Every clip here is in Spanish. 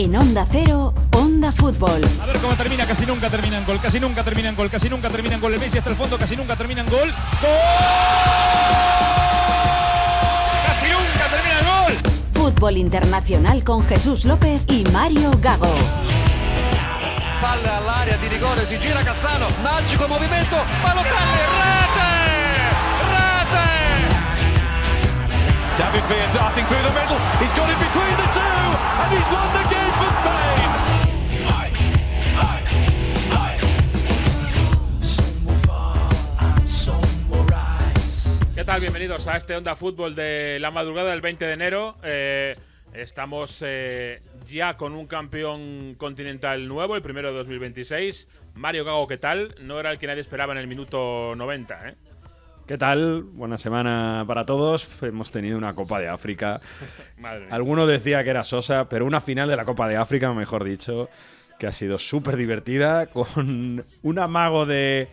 En Onda Cero, Onda Fútbol. A ver cómo termina, casi nunca terminan gol, casi nunca terminan gol, casi nunca terminan gol. El Messi hasta el fondo, casi nunca terminan gol. ¡Gol! ¡Casi nunca terminan gol! Fútbol internacional con Jesús López y Mario Gago. Palla all'area di rigore, si gira Cassano, magico movimento, Balotelli, rete! David Villa darting through the middle, he's got it between the two, and he's won the game for Spain! ¿Qué tal? Bienvenidos a este Onda Fútbol de la madrugada del 20 de enero. Estamos ya con un campeón continental nuevo, el primero de 2026. Mario Gago, ¿qué tal? No era el que nadie esperaba en el minuto 90, ¿eh? ¿Qué tal? Buena semana para todos. Hemos tenido una Copa de África. Madre mía. Alguno decía que era sosa, pero una final de la Copa de África, mejor dicho, que ha sido súper divertida, con un amago de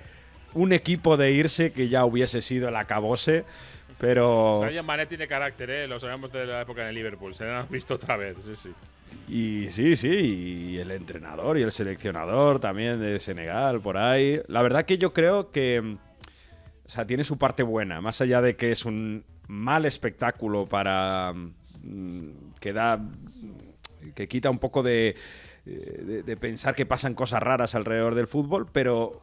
un equipo de irse que ya hubiese sido el acabose, pero... Sadio Mané tiene carácter, ¿eh? Lo sabemos de la época en el Liverpool. Se lo han visto otra vez, sí, sí. Y sí, y el entrenador y el seleccionador también de Senegal, por ahí. La verdad que yo creo que... O sea, tiene su parte buena, más allá de que es un mal espectáculo para que quita un poco de pensar que pasan cosas raras alrededor del fútbol, pero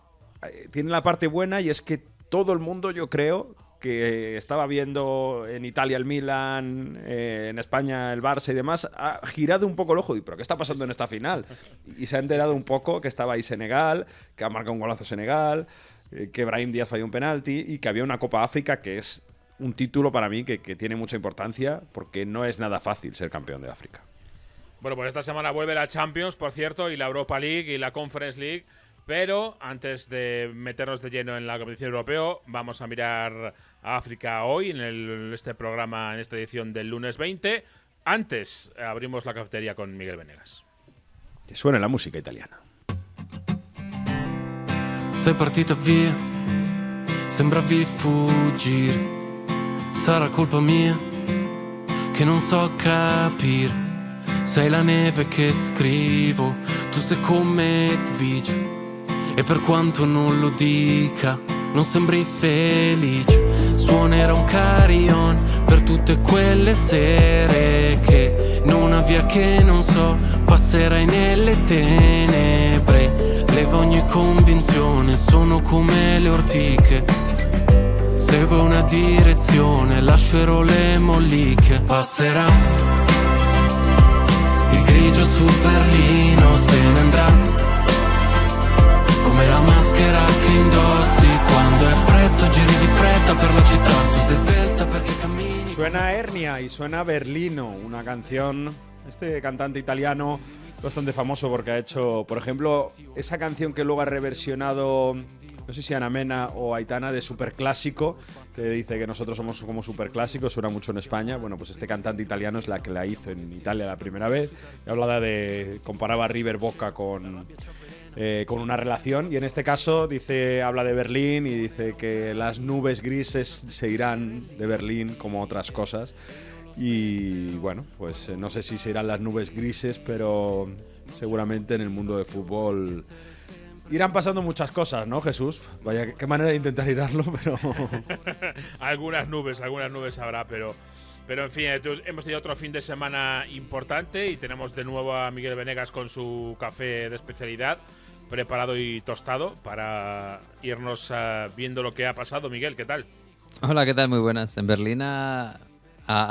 tiene la parte buena y es que todo el mundo, yo creo, que estaba viendo en Italia el Milan, en España el Barça y demás, ha girado un poco el ojo y ¿pero qué está pasando en esta final? Y se ha enterado un poco que estaba ahí Senegal, que ha marcado un golazo Senegal, que Brahim Díaz falló un penalti y que había una Copa África que es un título para mí que tiene mucha importancia porque no es nada fácil ser campeón de África. Bueno, pues esta semana vuelve la Champions, por cierto, y la Europa League y la Conference League. Pero antes de meternos de lleno en la competición europea, vamos a mirar a África hoy en este programa, en esta edición del lunes 20. Antes abrimos la cafetería con Miguel Venegas. Que suene la música italiana. Sei partita via, sembravi fuggire. Sarà colpa mia che non so capire. Sei la neve che scrivo, tu sei come Edwige. E per quanto non lo dica, non sembri felice. Suonerà un carillon per tutte quelle sere che in una via che non so, passerai nelle tenebre. Levo ogni convinzione, sono come le ortiche. Seguo una direzione, lascerò le molliche. Passerà il grigio su Berlino, se ne andrà come la maschera che indossi quando è presto, giri di fretta per la città. Tu sei svelta perché cammini. Suena Hernia y suena Berlino, una canción, este cantante italiano bastante famoso porque ha hecho, por ejemplo, esa canción que luego ha reversionado, no sé si Ana Mena o Aitana, de Superclásico, que dice que nosotros somos como Superclásicos, suena mucho en España. Bueno, pues este cantante italiano es la que la hizo en Italia la primera vez. Y hablaba comparaba River Boca con una relación, y en este caso habla de Berlín y dice que las nubes grises se irán de Berlín como otras cosas. Y bueno, pues no sé si se irán las nubes grises, pero seguramente en el mundo del fútbol irán pasando muchas cosas, ¿no, Jesús? Vaya, qué manera de intentar irarlo, pero... algunas nubes habrá, pero en fin, hemos tenido otro fin de semana importante y tenemos de nuevo a Miguel Venegas con su café de especialidad preparado y tostado para irnos viendo lo que ha pasado. Miguel, ¿qué tal? Hola, ¿qué tal? Muy buenas. En Berlín ha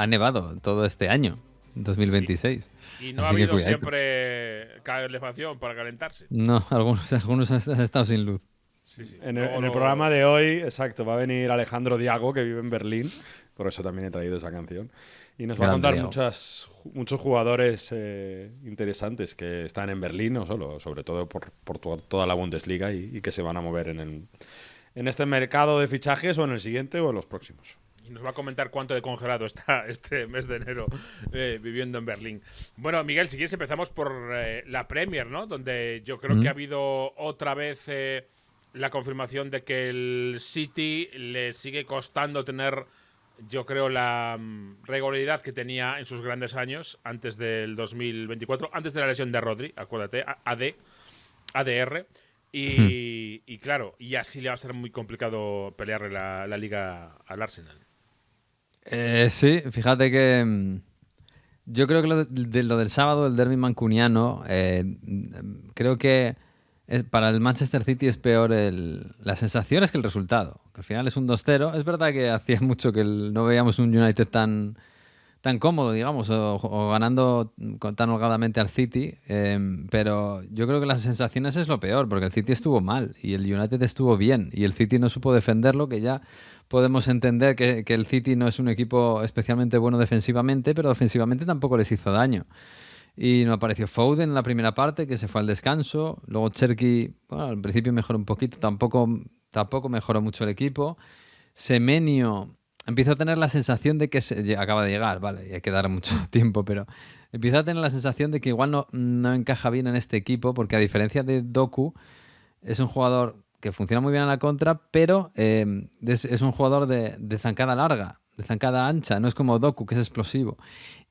nevado todo este año, 2026. Sí. Y no Así ha habido que siempre calefacción para calentarse. No, algunos han estado sin luz. Sí, sí. En el programa de hoy, exacto, va a venir Alejandro Diago, que vive en Berlín, por eso también he traído esa canción, y nos va a contar muchos jugadores interesantes que están en Berlín, no solo, sobre todo por toda la Bundesliga y que se van a mover en este mercado de fichajes o en el siguiente o en los próximos. Y nos va a comentar cuánto de congelado está este mes de enero viviendo en Berlín. Bueno, Miguel, si quieres empezamos por la Premier, ¿no? Donde yo creo que ha habido otra vez la confirmación de que el City le sigue costando tener yo creo, la regularidad que tenía en sus grandes años antes del 2024, antes de la lesión de Rodri, acuérdate, ADR. Y claro, y así le va a ser muy complicado pelearle la liga al Arsenal. Sí, fíjate que yo creo que lo del sábado, el derbi mancuniano, creo que para el Manchester City es peor las sensaciones que el resultado. Que al final es un 2-0. Es verdad que hacía mucho que no veíamos un United tan cómodo, digamos, o ganando tan holgadamente al City, pero yo creo que las sensaciones es lo peor, porque el City estuvo mal y el United estuvo bien y el City no supo defenderlo, que ya podemos entender que el City no es un equipo especialmente bueno defensivamente, pero ofensivamente tampoco les hizo daño. Y no apareció Foden en la primera parte, que se fue al descanso. Luego Cherki, bueno, al principio mejoró un poquito, tampoco mejoró mucho el equipo. Semenyo empiezo a tener la sensación de que acaba de llegar, vale, y hay que dar mucho tiempo, pero empiezo a tener la sensación de que igual no encaja bien en este equipo, porque a diferencia de Doku, es un jugador que funciona muy bien a la contra, pero es un jugador de zancada larga, de zancada ancha, no es como Doku, que es explosivo.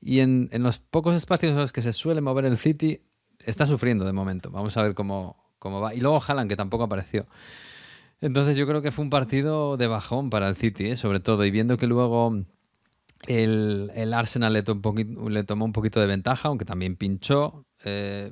Y en los pocos espacios en los que se suele mover el City, está sufriendo de momento. Vamos a ver cómo va. Y luego Haaland, que tampoco apareció. Entonces yo creo que fue un partido de bajón para el City, sobre todo, y viendo que luego el Arsenal le tomó un poquito de ventaja, aunque también pinchó,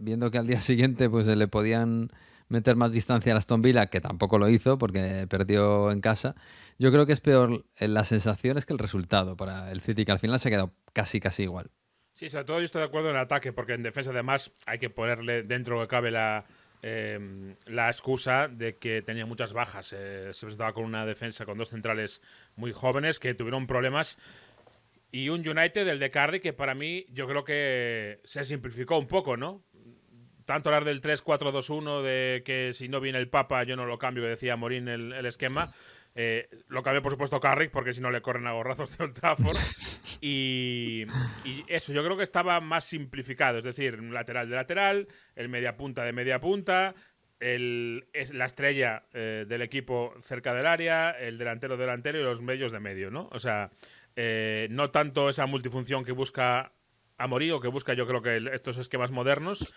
viendo que al día siguiente pues le podían meter más distancia a Aston Villa, que tampoco lo hizo porque perdió en casa. Yo creo que es peor las sensaciones que el resultado para el City, que al final se ha quedado casi igual. Sí, sobre todo yo estoy de acuerdo en el ataque, porque en defensa además hay que ponerle dentro de lo que cabe la excusa de que tenía muchas bajas. Se presentaba con una defensa con dos centrales muy jóvenes que tuvieron problemas, y un United, el de Carrick, que para mí yo creo que se simplificó un poco, ¿no? Tanto hablar del 3-4-2-1, de que si no viene el Papa yo no lo cambio, que decía Morín el esquema. Lo cambió, por supuesto, Carrick, porque si no le corren a gorrazos de Old Trafford. y eso, yo creo que estaba más simplificado. Es decir, un lateral de lateral, el mediapunta de mediapunta, es la estrella del equipo cerca del área, el delantero y los medios de medio, ¿no? O sea, no tanto esa multifunción que busca Amorim, o que busca, yo creo, que estos esquemas modernos.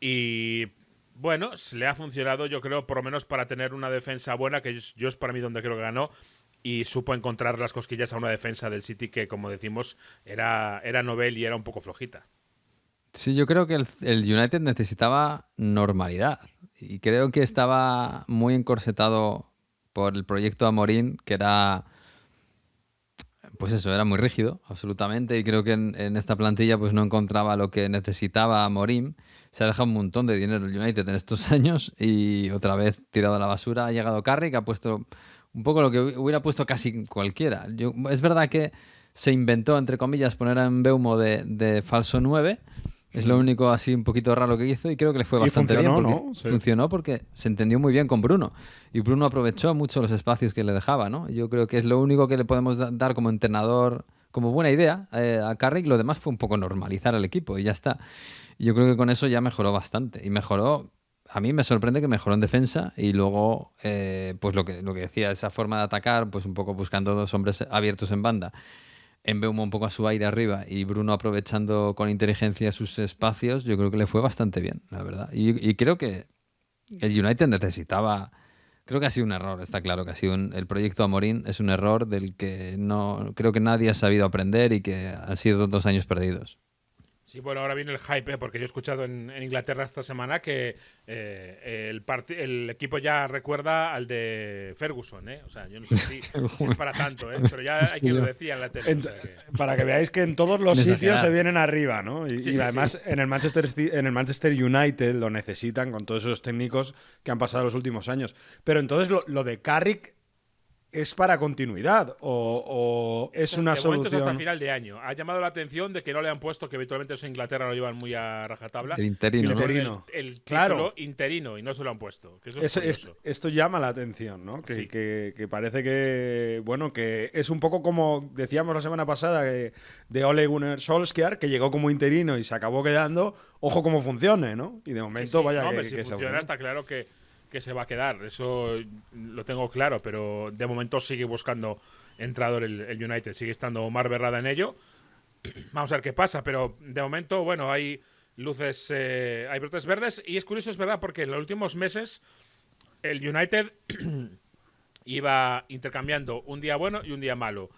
Y bueno, le ha funcionado, yo creo, por lo menos para tener una defensa buena, que yo es para mí donde creo que ganó, y supo encontrar las cosquillas a una defensa del City que, como decimos, era novel y era un poco flojita. Sí, yo creo que el United necesitaba normalidad, y creo que estaba muy encorsetado por el proyecto Amorim, que era, pues eso, era muy rígido, absolutamente, y creo que en esta plantilla pues no encontraba lo que necesitaba Amorim. Se ha dejado un montón de dinero el United en estos años y otra vez tirado a la basura. Ha llegado Carrick, ha puesto un poco lo que hubiera puesto casi cualquiera. Es verdad que se inventó, entre comillas, poner a Mbeumo de falso 9. Es lo único así un poquito raro que hizo, y creo que le fue bastante bien. ¿No? Sí. Funcionó porque se entendió muy bien con Bruno. Y Bruno aprovechó mucho los espacios que le dejaba, ¿no? Yo creo que es lo único que le podemos dar como entrenador, como buena idea a Carrick. Lo demás fue un poco normalizar al equipo y ya está. Yo creo que con eso ya mejoró bastante. Y mejoró, a mí me sorprende que mejoró en defensa, y luego, pues lo que decía, esa forma de atacar, pues un poco buscando dos hombres abiertos en banda. Mbeumo un poco a su aire arriba y Bruno aprovechando con inteligencia sus espacios, yo creo que le fue bastante bien, la verdad. Y creo que el United necesitaba... Creo que ha sido un error, está claro que ha sido el proyecto Amorim es un error del que no creo que nadie ha sabido aprender y que han sido 2 años perdidos. Sí, bueno, ahora viene el hype, porque yo he escuchado en Inglaterra esta semana que el equipo ya recuerda al de Ferguson, ¿eh? O sea, yo no sé si es para tanto, ¿eh? Pero ya hay quien lo decía en la tele. Para que veáis que en todos los sitios se vienen arriba, ¿no? Y además en el Manchester United lo necesitan con todos esos técnicos que han pasado los últimos años. Pero entonces lo de Carrick ¿es para continuidad o es una solución? Es hasta final de año. Ha llamado la atención de que no le han puesto, que habitualmente eso en Inglaterra lo llevan muy a rajatabla. El interino. El título interino, y no se lo han puesto. Que esto llama la atención, ¿no? Que parece que, bueno, que es un poco como decíamos la semana pasada de Ole Gunnar Solskjaer, que llegó como interino y se acabó quedando. Ojo cómo funcione, ¿no? Y de momento, si funciona, está claro que que se va a quedar, eso lo tengo claro, pero de momento sigue buscando entrador el United, sigue estando Omar Berrada en ello. Vamos a ver qué pasa, pero de momento, bueno, hay luces, hay brotes verdes, y es curioso, es verdad, porque en los últimos meses el United iba intercambiando un día bueno y un día malo.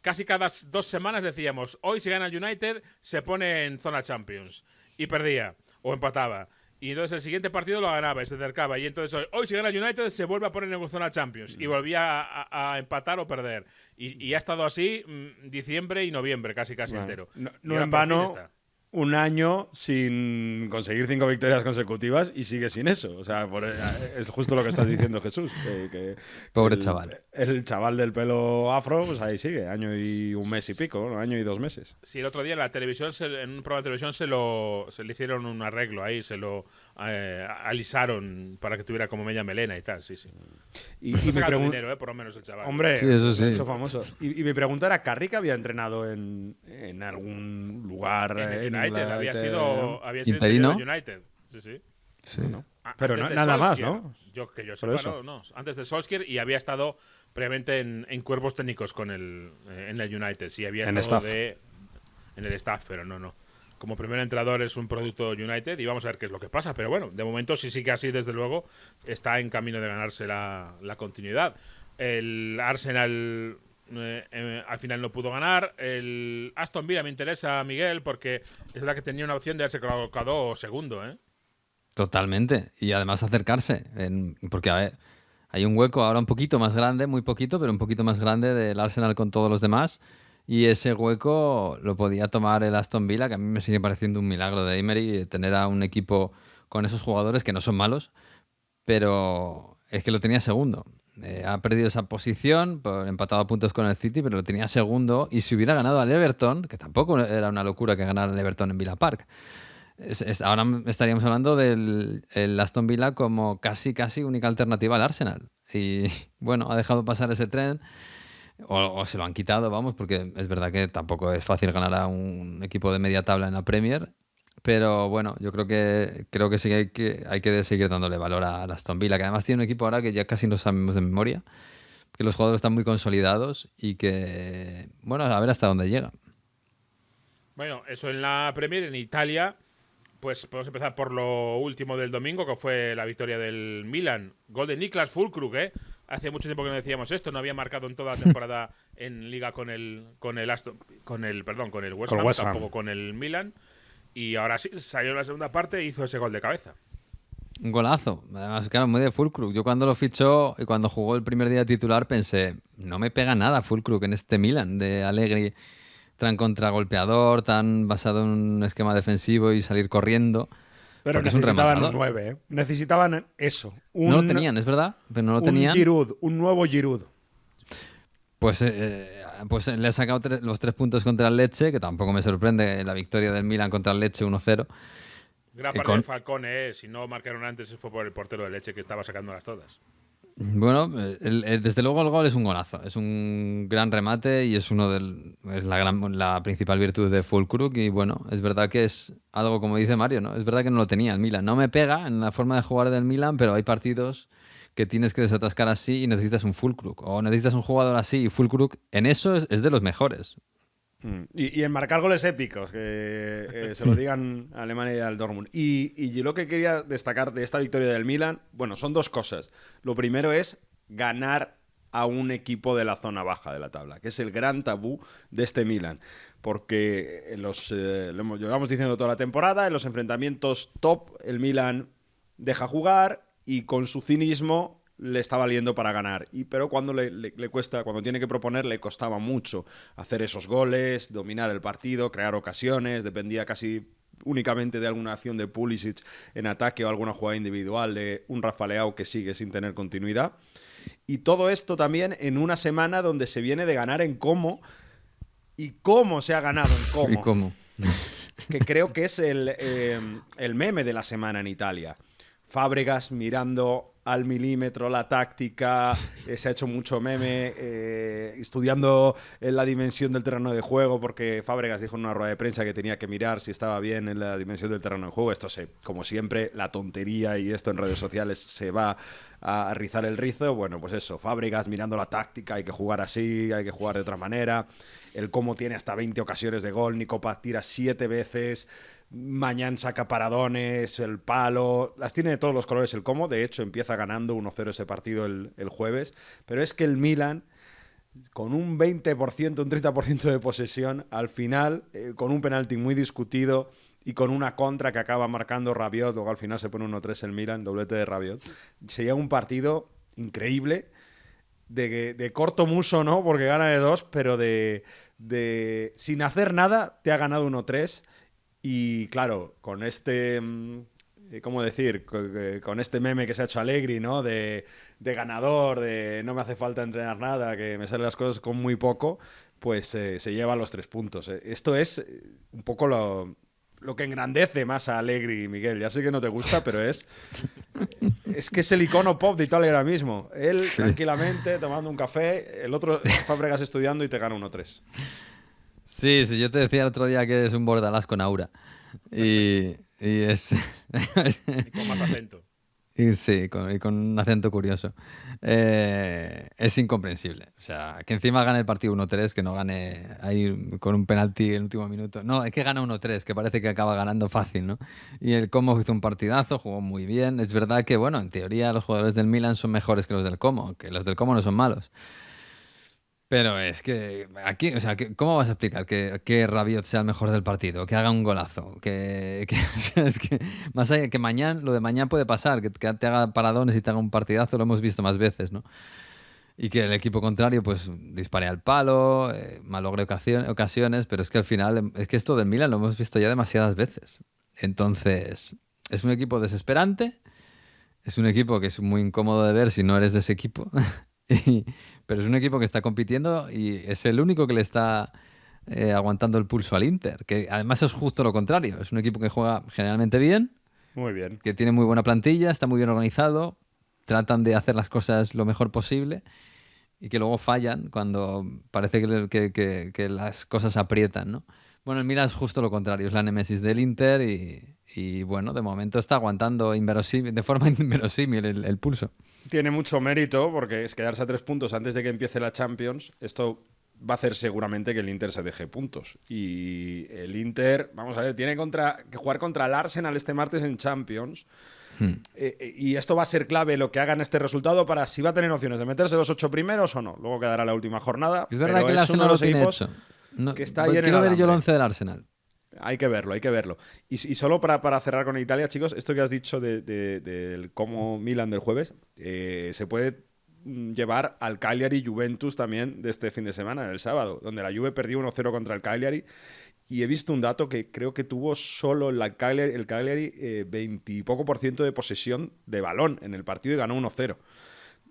Casi cada 2 semanas decíamos, hoy si gana el United se pone en zona Champions, y perdía o empataba, y entonces el siguiente partido lo ganaba y se acercaba, y entonces hoy si gana el United se vuelve a poner en zona Champions y volvía a empatar o perder, y ha estado así diciembre y noviembre casi Bueno, entero. no en vano, un año sin conseguir 5 victorias consecutivas y sigue sin eso. O sea, es justo lo que estás diciendo, Jesús. Pobre chaval. El chaval del pelo afro, pues ahí sigue, año y un mes y pico, ¿no? Año y 2 meses. Sí, el otro día en la televisión, en un programa de televisión, se le hicieron un arreglo ahí, se lo alisaron para que tuviera como media melena y tal, sí. Y me mi pregunta, dinero, por lo menos el chaval. hombre, Sí, eso sí. hecho famoso. Y mi pregunta era, ¿Carrick había entrenado en algún lugar? En el United, había sido interino. del United. Sí. Sí. Pero Antes de nada más, Solskjaer. ¿no? Que yo Por sepa, eso. no. Antes de Solskjaer, y había estado previamente en cuerpos técnicos en el United. Sí, había En estado staff. en el staff, pero no. Como primer entrenador es un producto United y vamos a ver qué es lo que pasa. Pero bueno, de momento sí sigue así, desde luego, está en camino de ganarse la continuidad. El Arsenal al final no pudo ganar. El Aston Villa me interesa, Miguel, porque es verdad que tenía una opción de haberse colocado segundo, ¿eh? Totalmente. Y además acercarse. Porque, a ver, hay un hueco ahora un poquito más grande, muy poquito, pero un poquito más grande del Arsenal con todos los demás. Y ese hueco lo podía tomar el Aston Villa, que a mí me sigue pareciendo un milagro de Emery tener a un equipo con esos jugadores que no son malos, pero es que lo tenía segundo. Ha perdido esa posición, empatado a puntos con el City, pero lo tenía segundo. Y si hubiera ganado al Everton, que tampoco era una locura que ganara el Everton en Villa Park, ahora estaríamos hablando del el Aston Villa como casi única alternativa al Arsenal. Y bueno, ha dejado pasar ese tren, o se lo han quitado, vamos, porque es verdad que tampoco es fácil ganar a un equipo de media tabla en la Premier. Pero bueno, yo creo que sí que hay que seguir dándole valor a Aston Villa, que además tiene un equipo ahora que ya casi no sabemos de memoria, que los jugadores están muy consolidados y que, bueno, a ver hasta dónde llega. Bueno, eso en la Premier. En Italia, pues podemos empezar por lo último del domingo, que fue la victoria del Milan. Gol de Niklas Füllkrug, ¿eh? Hace mucho tiempo que no decíamos esto, no había marcado en toda la temporada en Liga con el West Ham, tampoco con el Milan. Y ahora sí, salió en la segunda parte e hizo ese gol de cabeza. Un golazo. Además, claro, muy de Füllkrug. Yo cuando lo fichó y cuando jugó el primer día titular pensé, no me pega nada Füllkrug en este Milan de Allegri, tan contragolpeador, tan basado en un esquema defensivo y salir corriendo. Pero necesitaban un 9, ¿eh? Necesitaban eso. No lo tenían, es verdad, pero no lo tenían. Giroud, un nuevo Giroud. Pues le ha sacado los 3 puntos contra el Lecce, que tampoco me sorprende la victoria del Milan contra el Lecce 1-0. Gran parte de Falcone, si no marcaron antes, fue por el portero de Lecce que estaba sacándolas todas. Bueno, desde luego el gol es un golazo, es un gran remate y es la principal virtud de Füllkrug. Y bueno, es verdad que es algo como dice Mario, ¿no? Es verdad que no lo tenía el Milan. No me pega en la forma de jugar del Milan, pero hay partidos que tienes que desatascar así y necesitas un Füllkrug. O necesitas un jugador así y Füllkrug en eso es de los mejores. Y en marcar goles épicos, que se lo digan a Alemania y al Dortmund. Y yo lo que quería destacar de esta victoria del Milan, bueno, son 2 cosas. Lo primero es ganar a un equipo de la zona baja de la tabla, que es el gran tabú de este Milan. Porque lo llevamos diciendo toda la temporada, en los enfrentamientos top, el Milan deja jugar y con su cinismo le está valiendo para ganar. Pero cuando le cuesta, cuando tiene que proponer, le costaba mucho hacer esos goles, dominar el partido, crear ocasiones, dependía casi únicamente de alguna acción de Pulisic en ataque o alguna jugada individual de un Rafa Leao que sigue sin tener continuidad. Y todo esto también en una semana donde se viene de ganar en Como. ¿Y cómo se ha ganado en Como? ¿Y cómo? Que creo que es el meme de la semana en Italia. Fábregas mirando al milímetro la táctica, se ha hecho mucho meme estudiando la dimensión del terreno de juego, porque Fábregas dijo en una rueda de prensa que tenía que mirar si estaba bien en la dimensión del terreno de juego. Esto como siempre, la tontería y esto en redes sociales se va a rizar el rizo. Bueno, pues eso, Fábregas mirando la táctica, hay que jugar así, hay que jugar de otra manera. El cómo tiene hasta 20 ocasiones de gol, Nico Paz tira 7 veces, Mañán saca paradones, el palo, las tiene de todos los colores el cómo. De hecho, empieza ganando 1-0 ese partido el jueves, pero es que el Milan, con un 20%, un 30% de posesión, al final, con un penalti muy discutido y con una contra que acaba marcando Rabiot, luego al final se pone 1-3 el Milan, doblete de Rabiot, se lleva un partido increíble, de corto muso, ¿no? Porque gana de 2, pero de sin hacer nada te ha ganado 1-3. Y claro, con este, ¿cómo decir? Con este meme que se ha hecho Allegri, ¿no? De ganador, de no me hace falta entrenar nada, que me salen las cosas con muy poco, pues se lleva los 3 puntos. Esto es un poco lo que engrandece más a Allegri, Miguel. Ya sé que no te gusta, pero es que es el icono pop de Italia ahora mismo. Él, tranquilamente, tomando un café, el otro Fábregas estudiando y te gana 1-3. Sí, yo te decía el otro día que es un Bordalás con aura. Y es... Y con más acento. Y sí, con un acento curioso. Es incomprensible. O sea, que encima gane el partido 1-3, que no gane ahí con un penalti en el último minuto. No, es que gana 1-3, que parece que acaba ganando fácil, ¿no? Y el Como hizo un partidazo, jugó muy bien. Es verdad que, bueno, en teoría los jugadores del Milan son mejores que los del Como, que los del Como no son malos. Pero es que aquí, o sea, ¿cómo vas a explicar que Rabiot sea el mejor del partido? Que haga un golazo. O sea, es que más allá que mañana, lo de mañana puede pasar, que te haga paradones y te haga un partidazo, lo hemos visto más veces, ¿no? Y que el equipo contrario, pues, dispare al palo, malogre ocasiones, pero es que al final, es que esto del Milan lo hemos visto ya demasiadas veces. Entonces, es un equipo desesperante, es un equipo que es muy incómodo de ver si no eres de ese equipo. Pero es un equipo que está compitiendo y es el único que le está aguantando el pulso al Inter, que además es justo lo contrario. Es un equipo que juega generalmente bien, muy bien, que tiene muy buena plantilla, está muy bien organizado, tratan de hacer las cosas lo mejor posible y que luego fallan cuando parece que las cosas aprietan, ¿no? Bueno, el Milan es justo lo contrario, es la némesis del Inter y bueno, de momento está aguantando de forma inverosímil el pulso. Tiene mucho mérito porque es quedarse a 3 puntos antes de que empiece la Champions. Esto va a hacer seguramente que el Inter se deje puntos. Y el Inter, vamos a ver, tiene que jugar contra el Arsenal este martes en Champions. Y esto va a ser clave lo que haga en este resultado para si va a tener opciones de meterse los 8 primeros o no. Luego quedará la última jornada. Es verdad que el Arsenal no lo tiene hecho. Que está ahí en quiero ver yo el alambre. 11 del Arsenal. Hay que verlo. Y solo para cerrar con Italia, chicos, esto que has dicho del como Milan del jueves, se puede llevar al Cagliari Juventus también de este fin de semana, el sábado, donde la Juve perdió 1-0 contra el Cagliari. Y he visto un dato que creo que tuvo solo el Cagliari 20 y poco % de posesión de balón en el partido y ganó 1-0.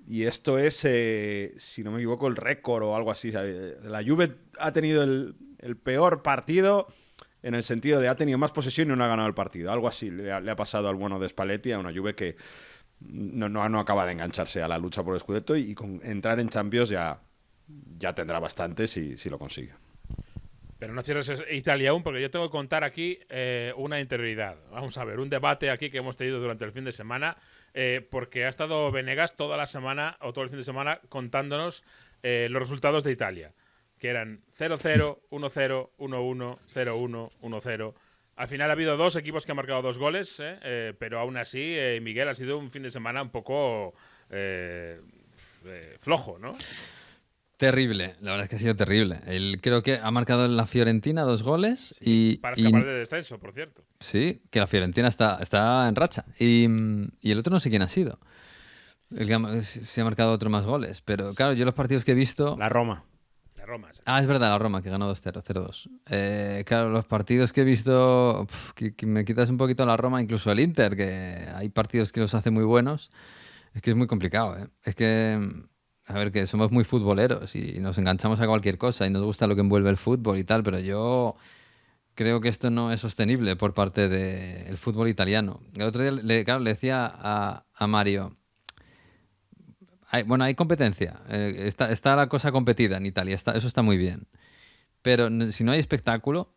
Y esto es, si no me equivoco, el récord o algo así. La Juve ha tenido el peor partido en el sentido de ha tenido más posesión y no ha ganado el partido. Algo así le ha pasado al bueno de Spalletti, a una Juve que no acaba de engancharse a la lucha por el Scudetto y con entrar en Champions ya tendrá bastante si lo consigue. Pero no cierres Italia aún, porque yo tengo que contar aquí una interioridad. Vamos a ver, un debate aquí que hemos tenido durante el fin de semana, porque ha estado Venegas toda la semana, o todo el fin de semana, contándonos los resultados de Italia, que eran 0-0, 1-0, 1-1, 0-1, 1-0. Al final ha habido 2 equipos que han marcado 2 goles, pero aún así, Miguel, ha sido un fin de semana un poco flojo, ¿no? Terrible, la verdad es que ha sido terrible. Creo que ha marcado en la Fiorentina 2 goles para escapar de descenso, por cierto. Sí, que la Fiorentina está en racha. Y el otro no sé quién ha sido. El que se ha marcado otro más goles. Pero claro, yo los partidos que he visto... La Roma. La Roma, sí. Ah, es verdad, la Roma, que ganó 2-0, 0-2. Claro, los partidos que he visto, que me quitas un poquito la Roma, incluso el Inter, que hay partidos que los hace muy buenos. Es que es muy complicado, ¿eh? Es que... A ver, que somos muy futboleros y nos enganchamos a cualquier cosa y nos gusta lo que envuelve el fútbol y tal, pero yo creo que esto no es sostenible por parte del fútbol italiano. El otro día, le decía a Mario, hay competencia. Está la cosa competida en Italia. Eso está muy bien. Pero si no hay espectáculo,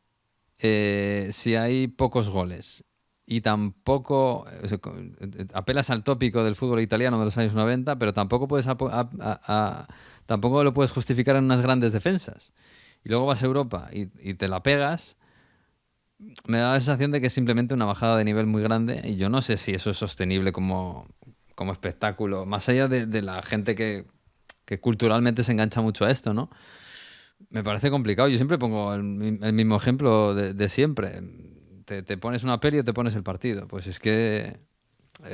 si hay pocos goles y tampoco apelas al tópico del fútbol italiano de los años 90, pero tampoco tampoco lo puedes justificar en unas grandes defensas. Y luego vas a Europa y te la pegas. Me da la sensación de que es simplemente una bajada de nivel muy grande y yo no sé si eso es sostenible como espectáculo, más allá de la gente que culturalmente se engancha mucho a esto, ¿no? Me parece complicado. Yo siempre pongo el mismo ejemplo de siempre. Te pones una peli o te pones el partido. Pues es que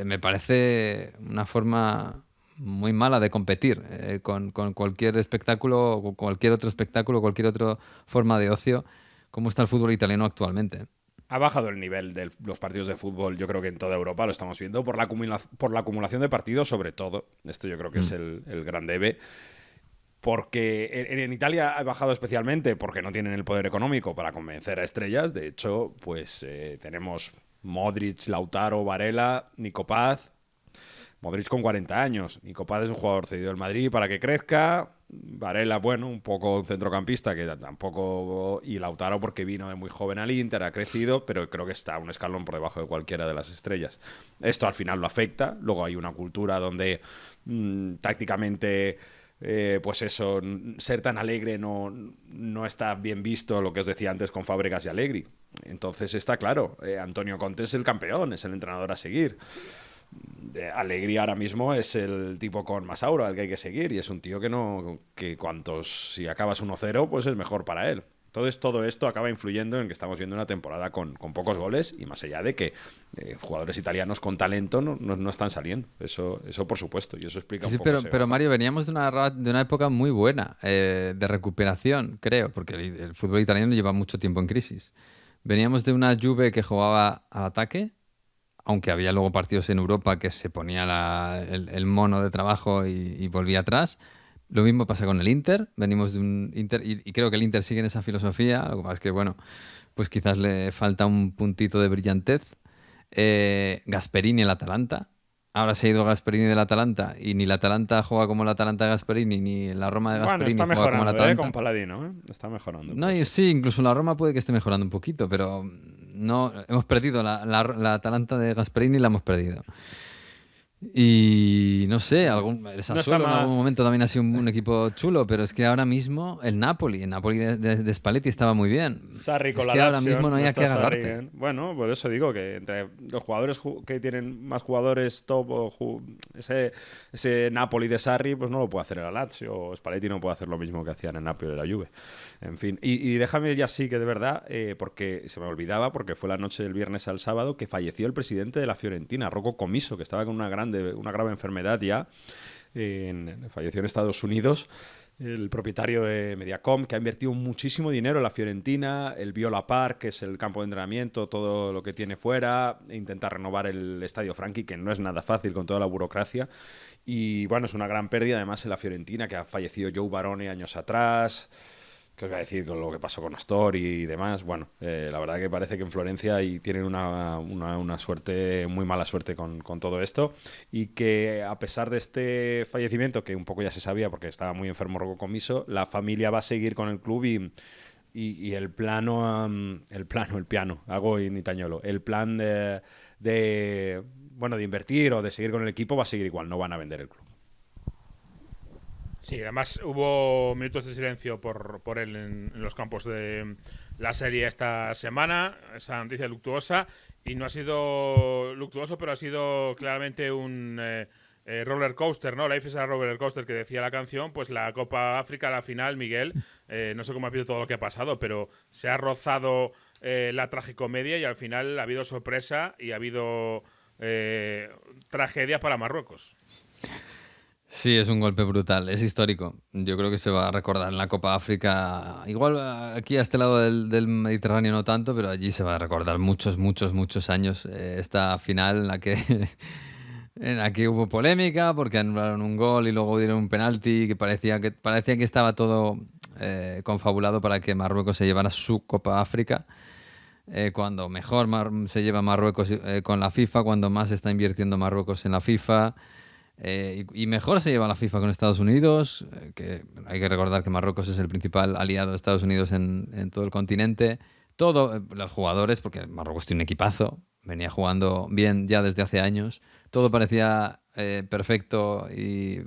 me parece una forma muy mala de competir con cualquier espectáculo, o cualquier otro espectáculo, cualquier otra forma de ocio, como está el fútbol italiano actualmente. Ha bajado el nivel de los partidos de fútbol, yo creo que en toda Europa lo estamos viendo, por la acumulación de partidos sobre todo. Esto yo creo que es el gran debe. Porque en Italia ha bajado especialmente porque no tienen el poder económico para convencer a estrellas. De hecho, pues tenemos Modric, Lautaro, Varela, Nico Paz. Modric con 40 años. Nico Paz es un jugador cedido del Madrid para que crezca. Varela, bueno, un poco un centrocampista que tampoco... Y Lautaro porque vino de muy joven al Inter, ha crecido, pero creo que está un escalón por debajo de cualquiera de las estrellas. Esto al final lo afecta. Luego hay una cultura donde tácticamente... pues eso, ser tan alegre no está bien visto, lo que os decía antes con Fábregas y Allegri. Entonces está claro, Antonio Conte es el campeón, es el entrenador a seguir. Allegri ahora mismo es el tipo con más aura, el que hay que seguir, y es un tío si acabas 1-0, pues es mejor para él. Entonces todo esto acaba influyendo en que estamos viendo una temporada con pocos goles, y más allá de que jugadores italianos con talento no están saliendo. Eso por supuesto, y eso explica un poco. Pero Mario, veníamos de una época muy buena de recuperación, creo, porque el fútbol italiano lleva mucho tiempo en crisis. Veníamos de una Juve que jugaba al ataque, aunque había luego partidos en Europa que se ponía el mono de trabajo y volvía atrás. Lo mismo pasa con el Inter. Venimos de un Inter y creo que el Inter sigue en esa filosofía. Lo que pasa es que, bueno, pues quizás le falta un puntito de brillantez. Gasperini, el Atalanta. Ahora se ha ido Gasperini del Atalanta y ni el Atalanta juega como el Atalanta de Gasperini, ni la Roma de Gasperini está juega como el Atalanta. Con Paladino, está mejorando. No, y sí, incluso la Roma puede que esté mejorando un poquito, pero no hemos perdido la Atalanta de Gasperini, la hemos perdido. Y no sé, el Sassuolo en algún momento también ha sido un equipo chulo, pero es que ahora mismo el Napoli de Spalletti estaba muy bien. Sarri con es la que ahora Lazio, mismo no hay a qué agarrarte. Sarri, bueno, por eso digo que entre los jugadores que tienen más jugadores top, ese Napoli de Sarri, pues no lo puede hacer el Lazio, o Spalletti no puede hacer lo mismo que hacían en Napoli de la Juve. En fin, y déjame ya sí que de verdad, porque se me olvidaba, porque fue la noche del viernes al sábado que falleció el presidente de la Fiorentina, Rocco Commisso, que estaba con una grave enfermedad ya, falleció en Estados Unidos, el propietario de Mediacom, que ha invertido muchísimo dinero en la Fiorentina, el Viola Park, que es el campo de entrenamiento, todo lo que tiene fuera, e intenta renovar el Estadio Franchi, que no es nada fácil con toda la burocracia, y bueno, es una gran pérdida además en la Fiorentina, que ha fallecido Joe Barone años atrás. ¿Qué os voy a decir con lo que pasó con Astori y demás? Bueno, la verdad que parece que en Florencia tienen una suerte, muy mala suerte con todo esto, y que a pesar de este fallecimiento, que un poco ya se sabía porque estaba muy enfermo Rocco Commisso, la familia va a seguir con el club y el piano, hago en itañolo, el plan de invertir o de seguir con el equipo va a seguir igual, no van a vender el club. Sí, además hubo minutos de silencio por él en los campos de la serie esta semana, esa noticia luctuosa, y no ha sido luctuoso, pero ha sido claramente un roller coaster, ¿no? Life is a roller coaster que decía la canción. Pues la Copa África, la final, Miguel, no sé cómo ha visto todo lo que ha pasado, pero se ha rozado la tragicomedia y al final ha habido sorpresa y ha habido tragedia para Marruecos. Sí, es un golpe brutal, es histórico. Yo creo que se va a recordar en la Copa África. Igual aquí a este lado del Mediterráneo no tanto, pero allí se va a recordar muchos años esta final en la que hubo polémica porque anularon un gol y luego dieron un penalti que parecía que estaba todo confabulado para que Marruecos se llevara su Copa África. Cuando mejor se lleva Marruecos con la FIFA, cuando más está invirtiendo Marruecos en la FIFA. Y mejor se lleva la FIFA con Estados Unidos, que hay que recordar que Marruecos es el principal aliado de Estados Unidos en todo el continente. Los jugadores, porque Marruecos tiene un equipazo, venía jugando bien ya desde hace años. Todo parecía perfecto y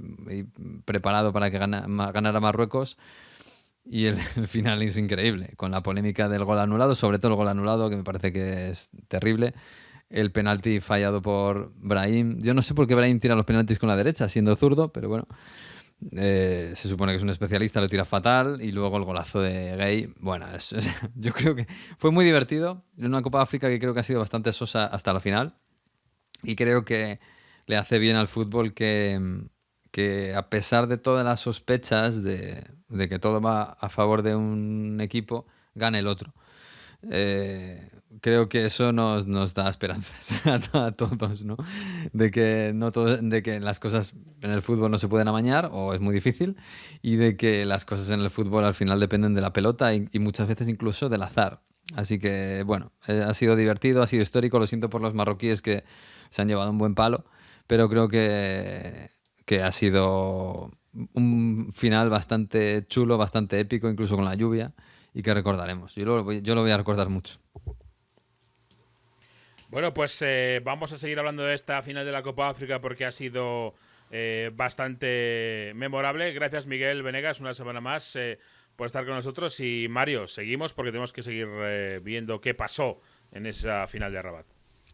preparado para que ganara Marruecos. Y el final es increíble, con la polémica del gol anulado, sobre todo el gol anulado, que me parece que es terrible. El penalti fallado por Brahim. Yo no sé por qué Brahim tira los penaltis con la derecha, siendo zurdo, pero bueno. Se supone que es un especialista, lo tira fatal. Y luego el golazo de Gay. Bueno, yo creo que fue muy divertido. En una Copa de África que creo que ha sido bastante sosa hasta la final. Y creo que le hace bien al fútbol que a pesar de todas las sospechas de que todo va a favor de un equipo, gane el otro. Creo que eso nos da esperanzas a todos, ¿no? De que las cosas en el fútbol no se pueden amañar o es muy difícil, y de que las cosas en el fútbol al final dependen de la pelota y muchas veces incluso del azar. Así que, bueno, ha sido divertido, ha sido histórico. Lo siento por los marroquíes que se han llevado un buen palo, pero creo que ha sido un final bastante chulo, bastante épico, incluso con la lluvia, y que recordaremos. Yo lo voy a recordar mucho. Bueno, pues vamos a seguir hablando de esta final de la Copa África porque ha sido bastante memorable. Gracias, Miguel Venegas, una semana más por estar con nosotros. Y Mario, seguimos porque tenemos que seguir viendo qué pasó en esa final de Rabat.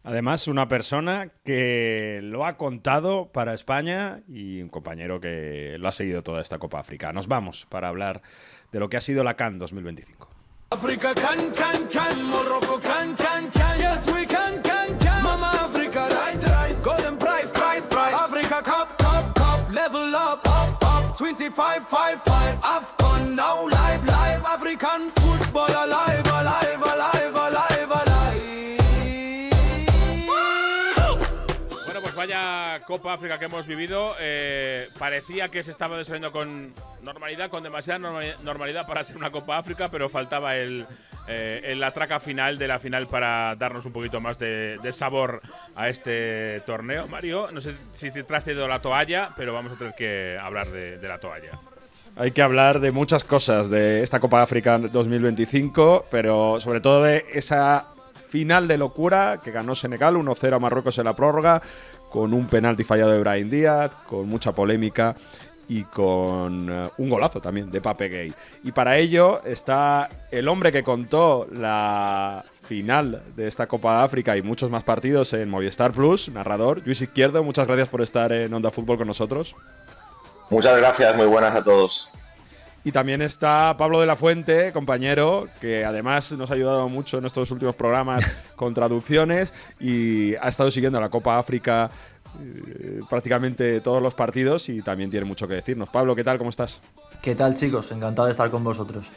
Además, una persona que lo ha contado para España y un compañero que lo ha seguido toda esta Copa África. Nos vamos para hablar de lo que ha sido la CAN 2025. Africa can, Morocco can, yes we can, Mama Africa, rise, golden prize, Africa cup, level up, 25-5-5, AFCON now live, African football alive. Bueno, pues vaya Copa África que hemos vivido. Parecía que se estaba desarrollando con normalidad, con demasiada normalidad para ser una Copa África, pero faltaba la traca final de la final para darnos un poquito más de sabor a este torneo. Mario, no sé si te has traído la toalla, pero vamos a tener que hablar de la toalla. Hay que hablar de muchas cosas de esta Copa África 2025, pero sobre todo de esa final de locura que ganó Senegal 1-0 a Marruecos en la prórroga, con un penalti fallado de Brahim Díaz, con mucha polémica y con un golazo también de Pape Gueye. Y para ello está el hombre que contó la final de esta Copa de África y muchos más partidos en Movistar Plus, narrador Lluís Izquierdo. Muchas gracias por estar en Onda Fútbol con nosotros. Muchas gracias, muy buenas a todos. Y también está Pablo de la Fuente, compañero, que además nos ha ayudado mucho en estos últimos programas con traducciones y ha estado siguiendo la Copa África prácticamente todos los partidos y también tiene mucho que decirnos. Pablo, ¿qué tal? ¿Cómo estás? ¿Qué tal, chicos? Encantado de estar con vosotros.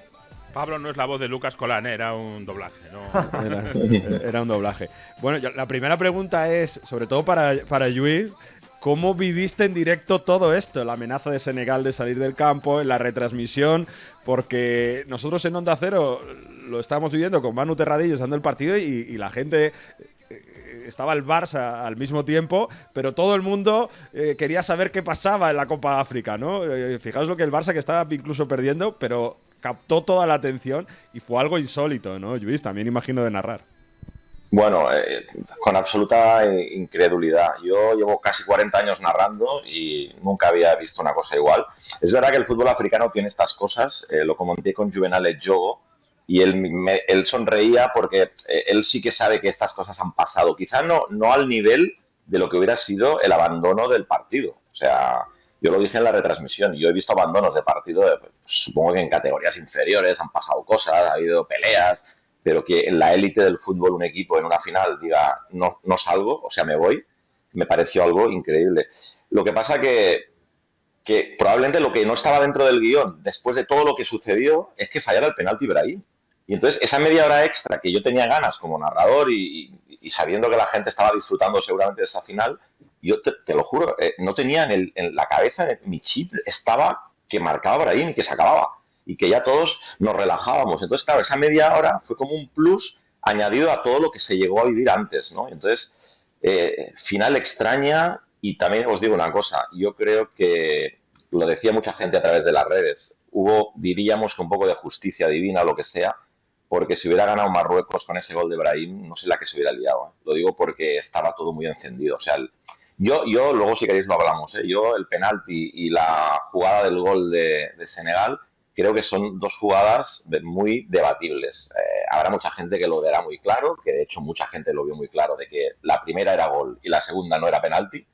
Pablo no es la voz de Lucas Colán, era un doblaje, ¿no? Era un doblaje. Bueno, la primera pregunta es, sobre todo para Lluís, ¿cómo viviste en directo todo esto? La amenaza de Senegal de salir del campo, en la retransmisión, porque nosotros en Onda Cero lo estábamos viviendo con Manu Terradillos dando el partido y la gente estaba el Barça al mismo tiempo, pero todo el mundo quería saber qué pasaba en la Copa África, ¿no? Fijaos lo que el Barça, que estaba incluso perdiendo, pero captó toda la atención y fue algo insólito, ¿no, Lluís? También imagino de narrar. Bueno, con absoluta incredulidad. Yo llevo casi 40 años narrando y nunca había visto una cosa igual. Es verdad que el fútbol africano tiene estas cosas, lo comenté con Juvenal Edjogo, y él sonreía porque él sí que sabe que estas cosas han pasado. Quizá no al nivel de lo que hubiera sido el abandono del partido. O sea, yo lo dije en la retransmisión, yo he visto abandonos de partido, supongo que en categorías inferiores han pasado cosas, ha habido peleas, pero que en la élite del fútbol un equipo en una final diga no salgo, o sea, me voy, me pareció algo increíble. Lo que pasa que probablemente lo que no estaba dentro del guión, después de todo lo que sucedió, es que fallara el penalti Brahim. Y entonces esa media hora extra que yo tenía ganas como narrador y sabiendo que la gente estaba disfrutando seguramente de esa final, yo te lo juro, no tenía en la cabeza, mi chip estaba que marcaba Brahim y que se acababa. Y que ya todos nos relajábamos. Entonces, claro, esa media hora fue como un plus añadido a todo lo que se llegó a vivir antes, ¿no? Entonces, final extraña, Y también os digo una cosa, yo creo que lo decía mucha gente a través de las redes, hubo, diríamos que un poco de justicia divina o lo que sea, porque si hubiera ganado Marruecos con ese gol de Brahim, no sé la que se hubiera liado. Lo digo porque estaba todo muy encendido. O sea, yo luego si queréis lo hablamos, yo el penalti y la jugada del gol de Senegal creo que son dos jugadas muy debatibles. Habrá mucha gente que lo verá muy claro, que de hecho mucha gente lo vio muy claro, de que la primera era gol y la segunda no era penalti.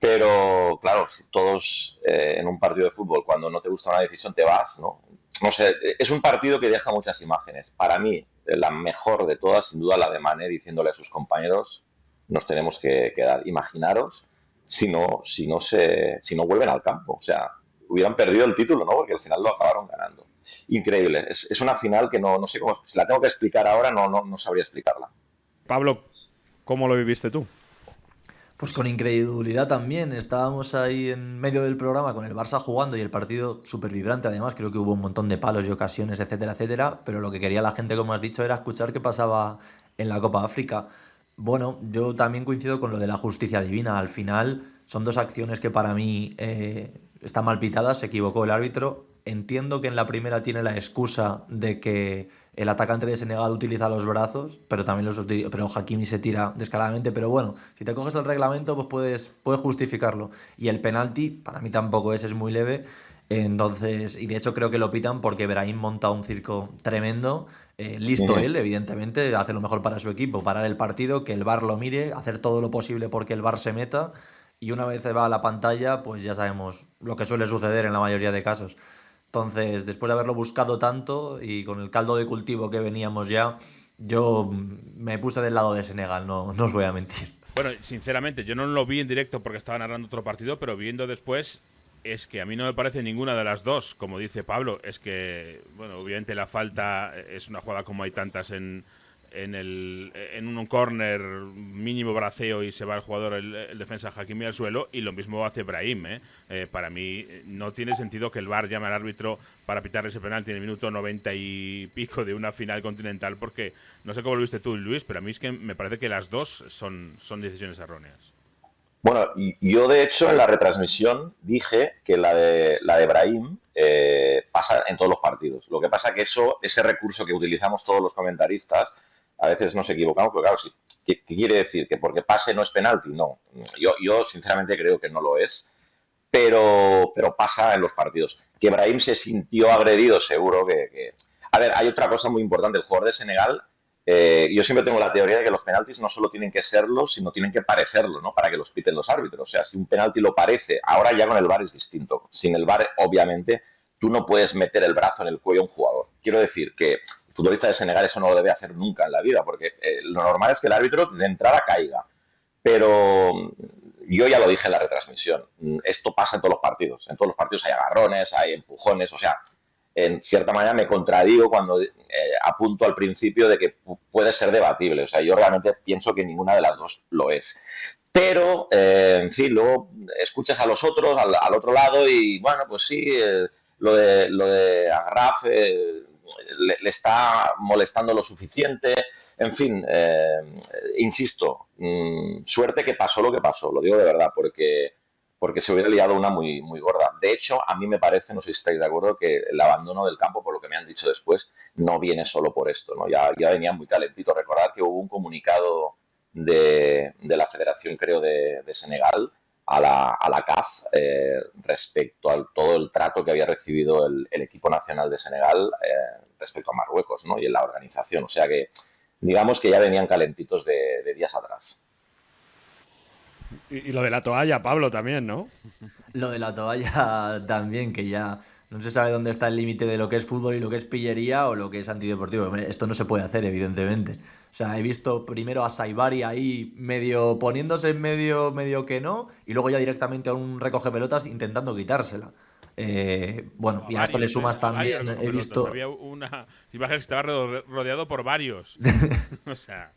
Pero, claro, todos en un partido de fútbol, cuando no te gusta una decisión, te vas, ¿no? No sé, es un partido que deja muchas imágenes. Para mí, la mejor de todas, sin duda, la de Mané diciéndole a sus compañeros, nos tenemos que quedar. Imaginaros si no vuelven al campo. O sea, hubieran perdido el título, ¿no? Porque al final lo acabaron ganando. Increíble. Es una final que no sé cómo... Si la tengo que explicar ahora, no sabría explicarla. Pablo, ¿cómo lo viviste tú? Pues con incredulidad también. Estábamos ahí en medio del programa con el Barça jugando y el partido súper vibrante. Además, creo que hubo un montón de palos y ocasiones, etcétera, etcétera. Pero lo que quería la gente, como has dicho, era escuchar qué pasaba en la Copa África. Bueno, yo también coincido con lo de la justicia divina. Al final, son dos acciones que para mí están mal pitadas. Se equivocó el árbitro. Entiendo que en la primera tiene la excusa de que el atacante de Senegal utiliza los brazos, pero también pero Hakimi se tira descaradamente. Pero bueno, si te coges el reglamento, pues puedes justificarlo. Y el penalti, para mí tampoco es muy leve. Entonces, y de hecho creo que lo pitan porque Brahim monta un circo tremendo. Listo él, evidentemente, hace lo mejor para su equipo, parar el partido, que el VAR lo mire, hacer todo lo posible porque el VAR se meta. Y una vez se va a la pantalla, pues ya sabemos lo que suele suceder en la mayoría de casos. Entonces, después de haberlo buscado tanto y con el caldo de cultivo que veníamos ya, yo me puse del lado de Senegal, no os voy a mentir. Bueno, sinceramente, yo no lo vi en directo porque estaba narrando otro partido, pero viendo después, es que a mí no me parece ninguna de las dos, como dice Pablo. Es que, bueno, obviamente la falta es una jugada como hay tantas en un córner, mínimo braceo y se va el jugador, el defensa Hakimi al suelo, y lo mismo hace Brahim. Para mí no tiene sentido que el VAR llame al árbitro para pitar ese penalti en el minuto 90 y pico de una final continental, porque no sé cómo lo viste tú, Luis, pero a mí es que me parece que las dos son decisiones erróneas. Bueno, yo de hecho en la retransmisión dije que la de Brahim pasa en todos los partidos. Lo que pasa que ese recurso que utilizamos todos los comentaristas, a veces nos equivocamos, pero claro, ¿qué quiere decir? ¿Que porque pase no es penalti? No, yo sinceramente creo que no lo es, pero pasa en los partidos. Que Brahim se sintió agredido, seguro que... A ver, hay otra cosa muy importante. El jugador de Senegal, yo siempre tengo la teoría de que los penaltis no solo tienen que serlo, sino tienen que parecerlo, ¿no? Para que los piten los árbitros. O sea, si un penalti lo parece, ahora ya con el VAR es distinto. Sin el VAR, obviamente, tú no puedes meter el brazo en el cuello a un jugador. Quiero decir que el futbolista de Senegal eso no lo debe hacer nunca en la vida, porque lo normal es que el árbitro de entrada caiga. Pero yo ya lo dije en la retransmisión, esto pasa en todos los partidos. En todos los partidos hay agarrones, hay empujones, o sea, en cierta manera me contradigo cuando apunto al principio de que puede ser debatible. O sea, yo realmente pienso que ninguna de las dos lo es. Pero, en fin, luego escuchas a los otros, al otro lado, y bueno, pues sí, lo de Agraf le está molestando lo suficiente. En fin, insisto, suerte que pasó lo que pasó, lo digo de verdad, porque se hubiera liado una muy, muy gorda. De hecho, a mí me parece, no sé si estáis de acuerdo, que el abandono del campo, por lo que me han dicho después, no viene solo por esto, ¿no? Ya venía muy calentito. Recordad que hubo un comunicado de la Federación, creo, de Senegal a la CAF respecto a todo el trato que había recibido el equipo nacional de Senegal respecto a Marruecos, ¿no? Y en la organización. O sea que, digamos que ya venían calentitos de días atrás. Y lo de la toalla, Pablo, también, ¿no? Lo de la toalla también, que ya no se sabe dónde está el límite de lo que es fútbol y lo que es pillería o lo que es antideportivo. Hombre, esto no se puede hacer, evidentemente. O sea, he visto primero a Saibari ahí medio poniéndose en medio que no, y luego ya directamente a un recoge pelotas intentando quitársela. Bueno, y a esto le sumas también, he visto... Había una imagen que estaba rodeado por varios. O sea...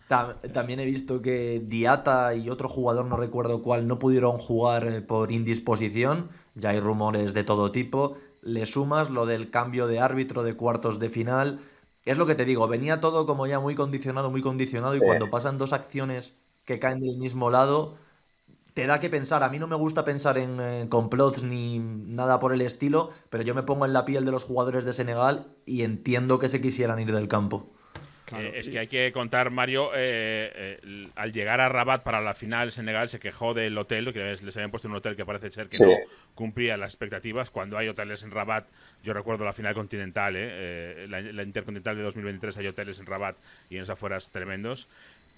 También he visto que Diata y otro jugador, no recuerdo cuál, no pudieron jugar por indisposición. Ya hay rumores de todo tipo. Le sumas lo del cambio de árbitro de cuartos de final. Es lo que te digo, venía todo como ya muy condicionado, y cuando pasan dos acciones que caen del mismo lado... te da que pensar. A mí no me gusta pensar en complots ni nada por el estilo, pero yo me pongo en la piel de los jugadores de Senegal y entiendo que se quisieran ir del campo. Es que hay que contar, Mario, al llegar a Rabat para la final, Senegal se quejó del hotel, que les habían puesto un hotel que parece ser que no cumplía las expectativas. Cuando hay hoteles en Rabat, yo recuerdo la final continental, la Intercontinental de 2023, hay hoteles en Rabat y en las afueras tremendos.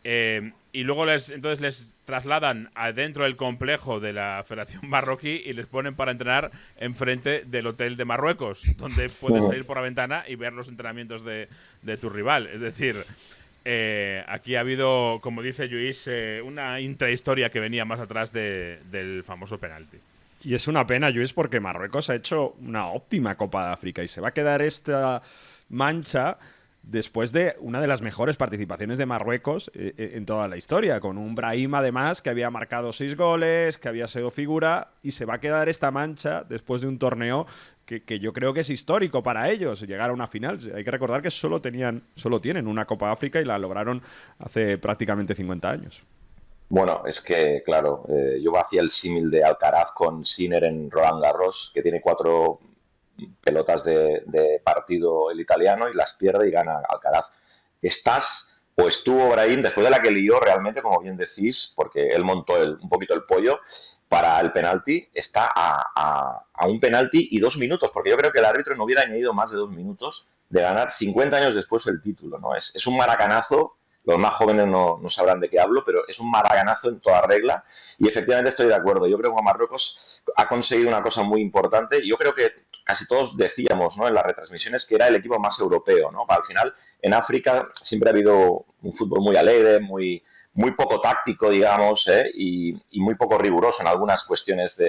Y luego entonces les trasladan adentro del complejo de la Federación Marroquí y les ponen para entrenar enfrente del hotel de Marruecos, donde puedes salir por la ventana y ver los entrenamientos de tu rival. Es decir, aquí ha habido, como dice Lluís, una intrahistoria que venía más atrás del famoso penalti. Y es una pena, Lluís, porque Marruecos ha hecho una óptima Copa de África y se va a quedar esta mancha después de una de las mejores participaciones de Marruecos en toda la historia, con un Brahim además que había marcado 6 goles, que había sido figura, y se va a quedar esta mancha después de un torneo que yo creo que es histórico para ellos, llegar a una final. Hay que recordar que solo tienen una Copa de África y la lograron hace prácticamente 50 años. Bueno, es que, claro, yo hacía el símil de Alcaraz con Sinner en Roland Garros, que tiene 4 pelotas de partido el italiano y las pierde y gana Alcaraz. Estuvo Brahim, después de la que lió realmente, como bien decís, porque él montó un poquito el pollo para el penalti, está a un penalti y 2 minutos, porque yo creo que el árbitro no hubiera añadido más de 2 minutos de ganar 50 años después el título, ¿no? Es un maracanazo. Los más jóvenes no sabrán de qué hablo, pero es un maracanazo en toda regla y efectivamente estoy de acuerdo. Yo creo que Marruecos ha conseguido una cosa muy importante y yo creo que casi todos decíamos, ¿no?, en las retransmisiones que era el equipo más europeo, ¿no? Al final, en África siempre ha habido un fútbol muy alegre, muy poco táctico, digamos, y muy poco riguroso en algunas cuestiones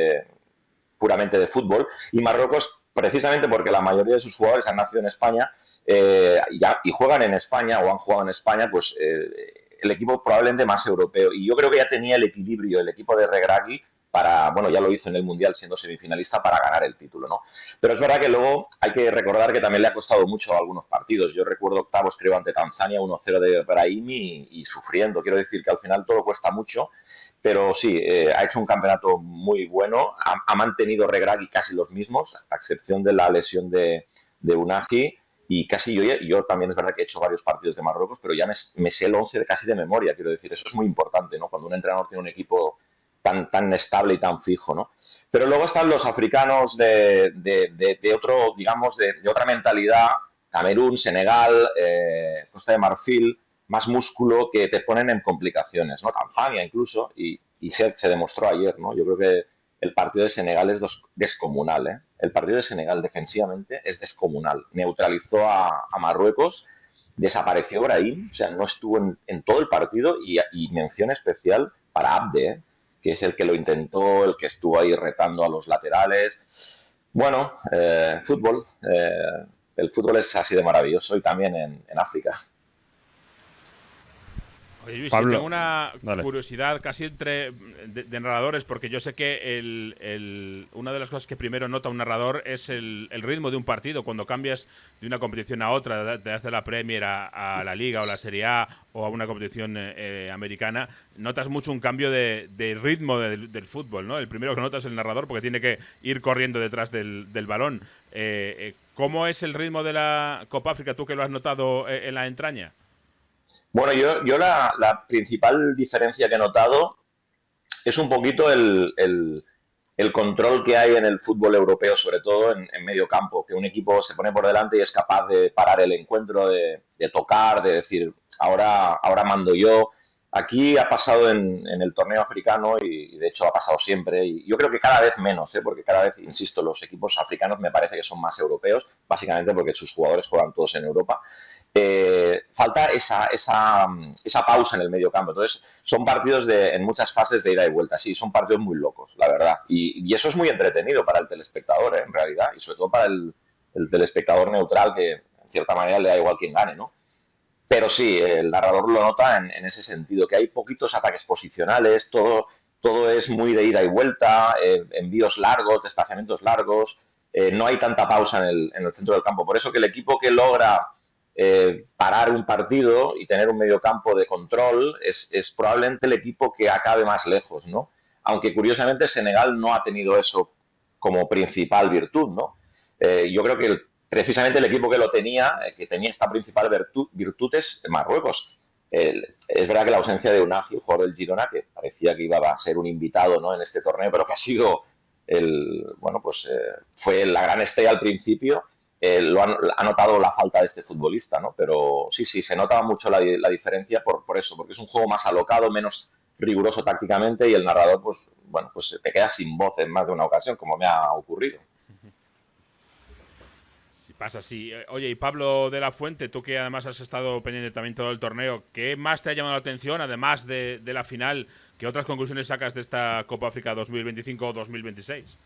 puramente de fútbol. Y Marruecos, precisamente porque la mayoría de sus jugadores han nacido en España, y juegan en España o han jugado en España, pues el equipo probablemente más europeo. Y yo creo que ya tenía el equilibrio el equipo de Regragui para, bueno, ya lo hizo en el Mundial siendo semifinalista para ganar el título, ¿no? Pero es verdad que luego hay que recordar que también le ha costado mucho a algunos partidos. Yo recuerdo octavos, creo, ante Tanzania, 1-0 de Brahimi y sufriendo. Quiero decir que al final todo cuesta mucho, pero sí, ha hecho un campeonato muy bueno. Ha mantenido Regragui casi los mismos, a excepción de la lesión de Unagi. Y casi yo también es verdad que he hecho varios partidos de Marruecos, pero ya me sé el 11 casi de memoria, quiero decir. Eso es muy importante, ¿no? Cuando un entrenador tiene un equipo tan estable y tan fijo, ¿no? Pero luego están los africanos de otro, digamos, de otra mentalidad, Camerún, Senegal, Costa de Marfil, más músculo, que te ponen en complicaciones, ¿no? Tanzania incluso, y se demostró ayer, ¿no? Yo creo que el partido de Senegal es descomunal, ¿eh? El partido de Senegal defensivamente es descomunal. Neutralizó a Marruecos, desapareció Brahim, o sea, no estuvo en todo el partido y mención especial para Abde, que es el que lo intentó, el que estuvo ahí retando a los laterales. Bueno, fútbol. El fútbol es así de maravilloso y también en África. Oye, Luis, Pablo, tengo una dale. curiosidad casi de narradores, porque yo sé que una de las cosas que primero nota un narrador es el ritmo de un partido. Cuando cambias de una competición a otra, desde la Premier a la Liga o la Serie A o a una competición americana, notas mucho un cambio de ritmo del fútbol, ¿no? El primero que notas es el narrador, porque tiene que ir corriendo detrás del balón. ¿Cómo es el ritmo de la Copa África, tú que lo has notado en la entraña? Bueno, yo la principal diferencia que he notado es un poquito el control que hay en el fútbol europeo, sobre todo en medio campo, que un equipo se pone por delante y es capaz de parar el encuentro, de tocar, de decir, ahora mando yo. Aquí ha pasado en el torneo africano y de hecho ha pasado siempre, y yo creo que cada vez menos, porque cada vez, insisto, los equipos africanos me parece que son más europeos, básicamente porque sus jugadores juegan todos en Europa. Falta esa pausa en el medio campo. Entonces son partidos en muchas fases de ida y vuelta. Sí, son partidos muy locos, la verdad, y eso es muy entretenido para el telespectador, en realidad, y sobre todo para el telespectador neutral, que en cierta manera le da igual quién gane, ¿no? Pero sí, el narrador lo nota en ese sentido, que hay poquitos ataques posicionales, todo es muy de ida y vuelta, envíos largos, desplazamientos largos, no hay tanta pausa en el centro del campo. Por eso que el equipo que logra parar un partido y tener un mediocampo de control es probablemente el equipo que acabe más lejos, ¿no? aunque curiosamente Senegal no ha tenido eso como principal virtud, ¿no? Yo creo que precisamente el equipo que lo tenía, que tenía esta principal virtud es Marruecos. Es verdad que la ausencia de Unai, el jugador del Girona, que parecía que iba a ser un invitado, ¿no?, en este torneo, pero que ha sido fue la gran estrella al principio, ha notado la falta de este futbolista, ¿no? Pero sí, se notaba mucho la diferencia por eso, porque es un juego más alocado, menos riguroso tácticamente, y el narrador, pues te queda sin voz en más de una ocasión, como me ha ocurrido. Pasa así. Oye, y Pablo de la Fuente, tú que además has estado pendiente también todo el torneo, ¿qué más te ha llamado la atención, además de la final? ¿Qué otras conclusiones sacas de esta Copa África 2025 o 2026?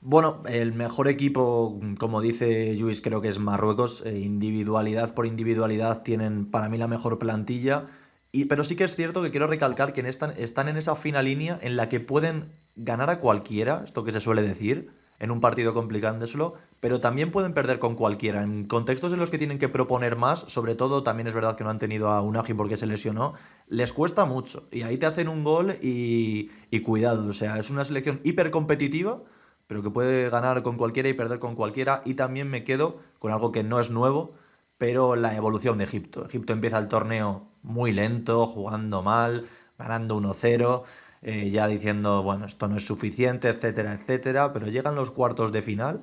Bueno, el mejor equipo, como dice Lluís, creo que es Marruecos. Individualidad por individualidad tienen para mí la mejor plantilla. Pero sí que es cierto que quiero recalcar que están en esa fina línea en la que pueden ganar a cualquiera, esto que se suele decir, en un partido complicándoselo, pero también pueden perder con cualquiera. En contextos en los que tienen que proponer más, sobre todo también es verdad que no han tenido a Unai porque se lesionó, les cuesta mucho. Y ahí te hacen un gol y cuidado. O sea, es una selección hipercompetitiva, pero que puede ganar con cualquiera y perder con cualquiera. Y también me quedo con algo que no es nuevo, pero la evolución de Egipto. Egipto empieza el torneo muy lento, jugando mal, ganando 1-0, ya diciendo, bueno, esto no es suficiente, etcétera, etcétera, pero llegan los cuartos de final,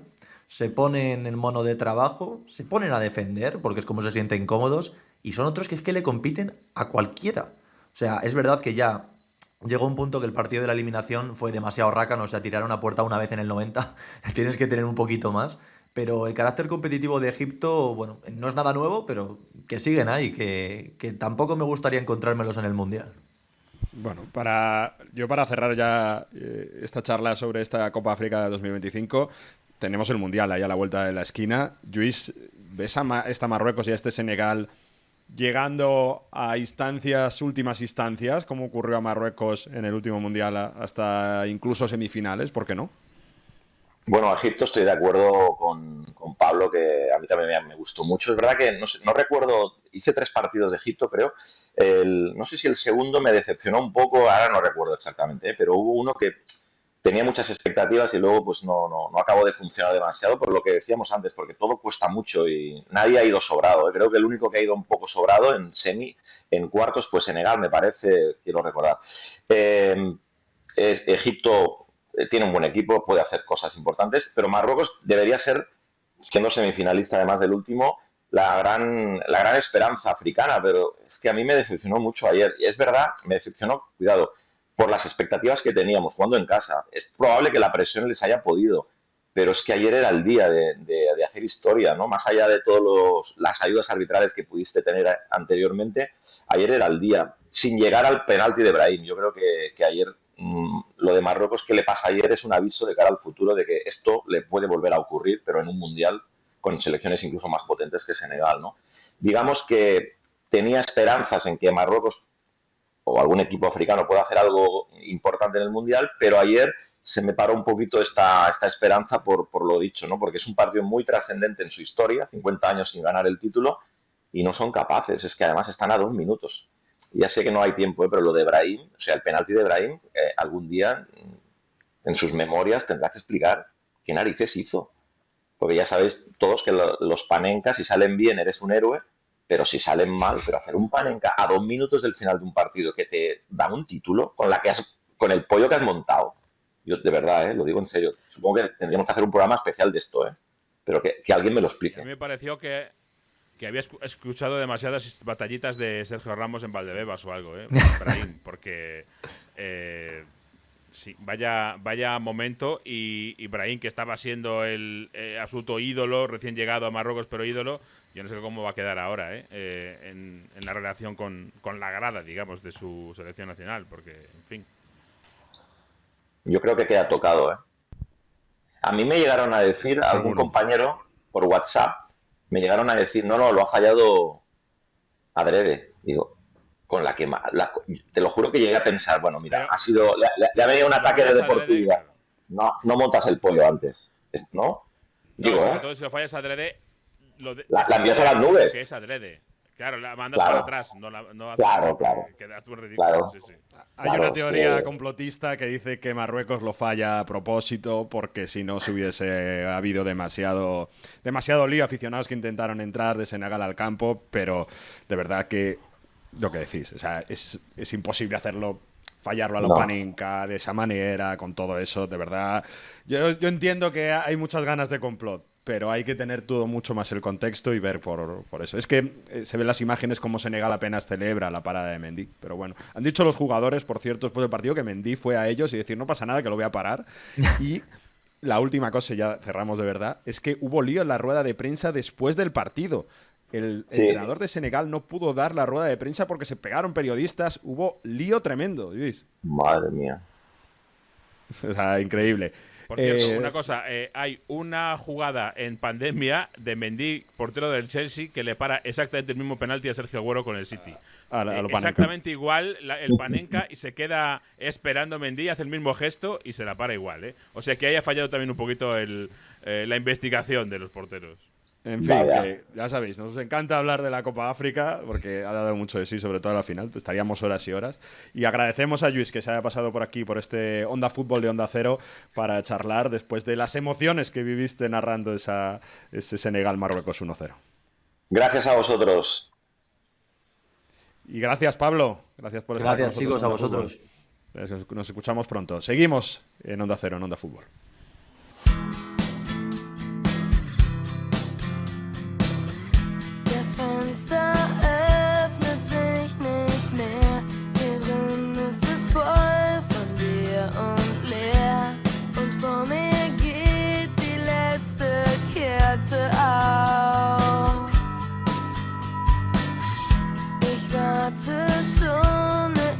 se ponen en mono de trabajo, se ponen a defender, porque es como se sienten cómodos, y son otros que es que le compiten a cualquiera. O sea, es verdad que ya llegó un punto que el partido de la eliminación fue demasiado rácano, o sea, tiraron a puerta una vez en el 90, tienes que tener un poquito más, pero el carácter competitivo de Egipto, bueno, no es nada nuevo, pero que siguen ahí, que tampoco me gustaría encontrármelos en el Mundial. Bueno, para cerrar ya esta charla sobre esta Copa África de 2025, tenemos el Mundial ahí a la vuelta de la esquina. Lluís, ¿ves a esta Marruecos y a este Senegal llegando a últimas instancias, como ocurrió a Marruecos en el último Mundial, hasta incluso semifinales? ¿Por qué no? Bueno, Egipto estoy de acuerdo con Pablo, que a mí también me gustó mucho. Es verdad que no recuerdo, hice 3 partidos de Egipto, creo. No sé si el segundo me decepcionó un poco, ahora no recuerdo exactamente, pero hubo uno que tenía muchas expectativas y luego pues no acabó de funcionar demasiado, por lo que decíamos antes, porque todo cuesta mucho y nadie ha ido sobrado. Creo que el único que ha ido un poco sobrado en cuartos, pues Senegal, me parece, quiero recordar. Egipto tiene un buen equipo, puede hacer cosas importantes, pero Marruecos debería ser, siendo semifinalista además del último, la gran esperanza africana, pero es que a mí me decepcionó mucho ayer. Y es verdad, me decepcionó, cuidado, por las expectativas que teníamos jugando en casa. Es probable que la presión les haya podido, pero es que ayer era el día de hacer historia, ¿no? Más allá de todas las ayudas arbitrales que pudiste tener anteriormente, ayer era el día, sin llegar al penalti de Brahim. Yo creo que ayer lo de Marruecos que le pasa ayer es un aviso de cara al futuro de que esto le puede volver a ocurrir, pero en un mundial con selecciones incluso más potentes que Senegal, ¿no? Digamos que tenía esperanzas en que Marruecos o algún equipo africano pueda hacer algo importante en el mundial, pero ayer se me paró un poquito esta esperanza por lo dicho, ¿no? Porque es un partido muy trascendente en su historia, 50 años sin ganar el título, y no son capaces. Es que además están a 2 minutos. Ya sé que no hay tiempo, pero lo de Brahim, o sea, el penalti de Brahim, algún día en sus memorias tendrá que explicar qué narices hizo. Porque ya sabéis todos que los panencas, si salen bien, eres un héroe, pero si salen mal, pero hacer un panenca a 2 minutos del final de un partido que te dan un título con el pollo que has montado. Yo, de verdad, lo digo en serio. Supongo que tendríamos que hacer un programa especial de esto, pero que alguien me lo explique. A mí me pareció que había escuchado demasiadas batallitas de Sergio Ramos en Valdebebas o algo, porque sí, vaya momento. Y Ibrahim, que estaba siendo el absoluto ídolo, recién llegado a Marruecos, pero ídolo, yo no sé cómo va a quedar ahora en la relación con la grada, digamos, de su selección nacional, porque, en fin. Yo creo que queda tocado, A mí me llegaron a decir, algún compañero por WhatsApp, me llegaron a decir, no, lo ha fallado adrede. Digo, con la que te lo juro que llegué a pensar, bueno, mira, ha sido, le ha venido un ataque de deportividad. No montas el pollo antes, ¿no? Digo, sobre todo si lo fallas adrede, la envías a las nubes. Que es adrede. Claro, la mandas Claro. para atrás, no haces Claro, claro. quedas tú en ridículo. Claro. Sí, sí. Hay Claro, una teoría sí. complotista que dice que Marruecos lo falla a propósito porque si no se hubiese habido demasiado lío, aficionados que intentaron entrar de Senegal al campo, pero de verdad que lo que decís, o sea, es imposible fallarlo a la No. Panenka de esa manera, con todo eso, de verdad. Yo entiendo que hay muchas ganas de complot, pero hay que tener todo mucho más el contexto y ver por eso. Es que se ven las imágenes como Senegal apenas celebra la parada de Mendy. Pero bueno, han dicho los jugadores, por cierto, después del partido, que Mendy fue a ellos y decir, no pasa nada, que lo voy a parar. Y la última cosa, y ya cerramos de verdad, es que hubo lío en la rueda de prensa después del partido. El Sí. entrenador de Senegal no pudo dar la rueda de prensa porque se pegaron periodistas. Hubo lío tremendo, Luis. Madre mía. O sea, increíble. Por cierto, una cosa, hay una jugada en pandemia de Mendy, portero del Chelsea, que le para exactamente el mismo penalti a Sergio Agüero con el City. A lo Panenka. Exactamente igual el Panenka y se queda esperando Mendy, hace el mismo gesto y se la para igual. O sea que haya fallado también un poquito la investigación de los porteros. En fin, Vaya. que ya sabéis, nos encanta hablar de la Copa África porque ha dado mucho de sí, sobre todo a la final. Estaríamos horas y horas. Y agradecemos a Luis que se haya pasado por aquí, por este Onda Fútbol de Onda Cero, para charlar después de las emociones que viviste narrando ese Senegal-Marruecos 1-0. Gracias a vosotros. Y gracias, Pablo. Gracias por estar con Gracias, chicos, a nosotros en Onda vosotros. Fútbol. Nos escuchamos pronto. Seguimos en Onda Cero, en Onda Fútbol. Das Fenster öffnet sich nicht mehr. Hier drin ist es voll von dir und leer. Und vor mir geht die letzte Kerze aus. Ich warte schon eine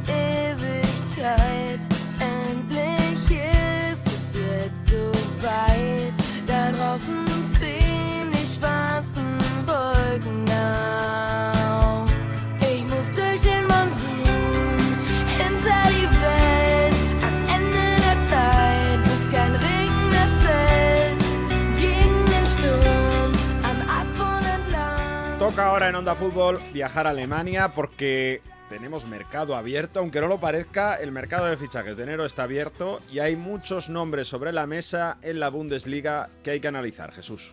Ewigkeit. Endlich ist es jetzt soweit. Da draußen ziehen die schwarzen Wolken auf. Ich muss durch den Monsun, hinter die Welt, ans Ende der Zeit, bis kein Regen mehr fällt. Gegen den Sturm, am Abgrund entlang. Toca ahora en Onda Fútbol viajar a Alemania porque tenemos mercado abierto, aunque no lo parezca, el mercado de fichajes de enero está abierto y hay muchos nombres sobre la mesa en la Bundesliga que hay que analizar, Jesús.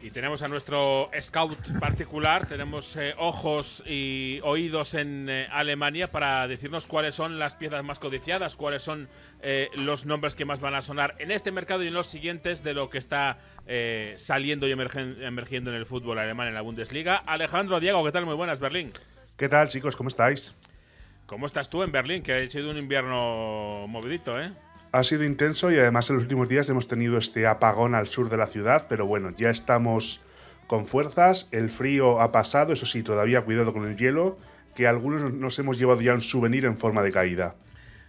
Y tenemos a nuestro scout particular, tenemos ojos y oídos en Alemania para decirnos cuáles son las piezas más codiciadas, cuáles son los nombres que más van a sonar en este mercado y en los siguientes de lo que está saliendo y emergiendo en el fútbol alemán en la Bundesliga. Alejandro, Diego, ¿qué tal? Muy buenas, Berlín. ¿Qué tal, chicos? ¿Cómo estáis? ¿Cómo estás tú en Berlín? Que ha sido un invierno movidito, ¿eh? Ha sido intenso y además en los últimos días hemos tenido este apagón al sur de la ciudad, pero bueno, ya estamos con fuerzas, el frío ha pasado, eso sí, todavía cuidado con el hielo, que algunos nos hemos llevado ya un souvenir en forma de caída.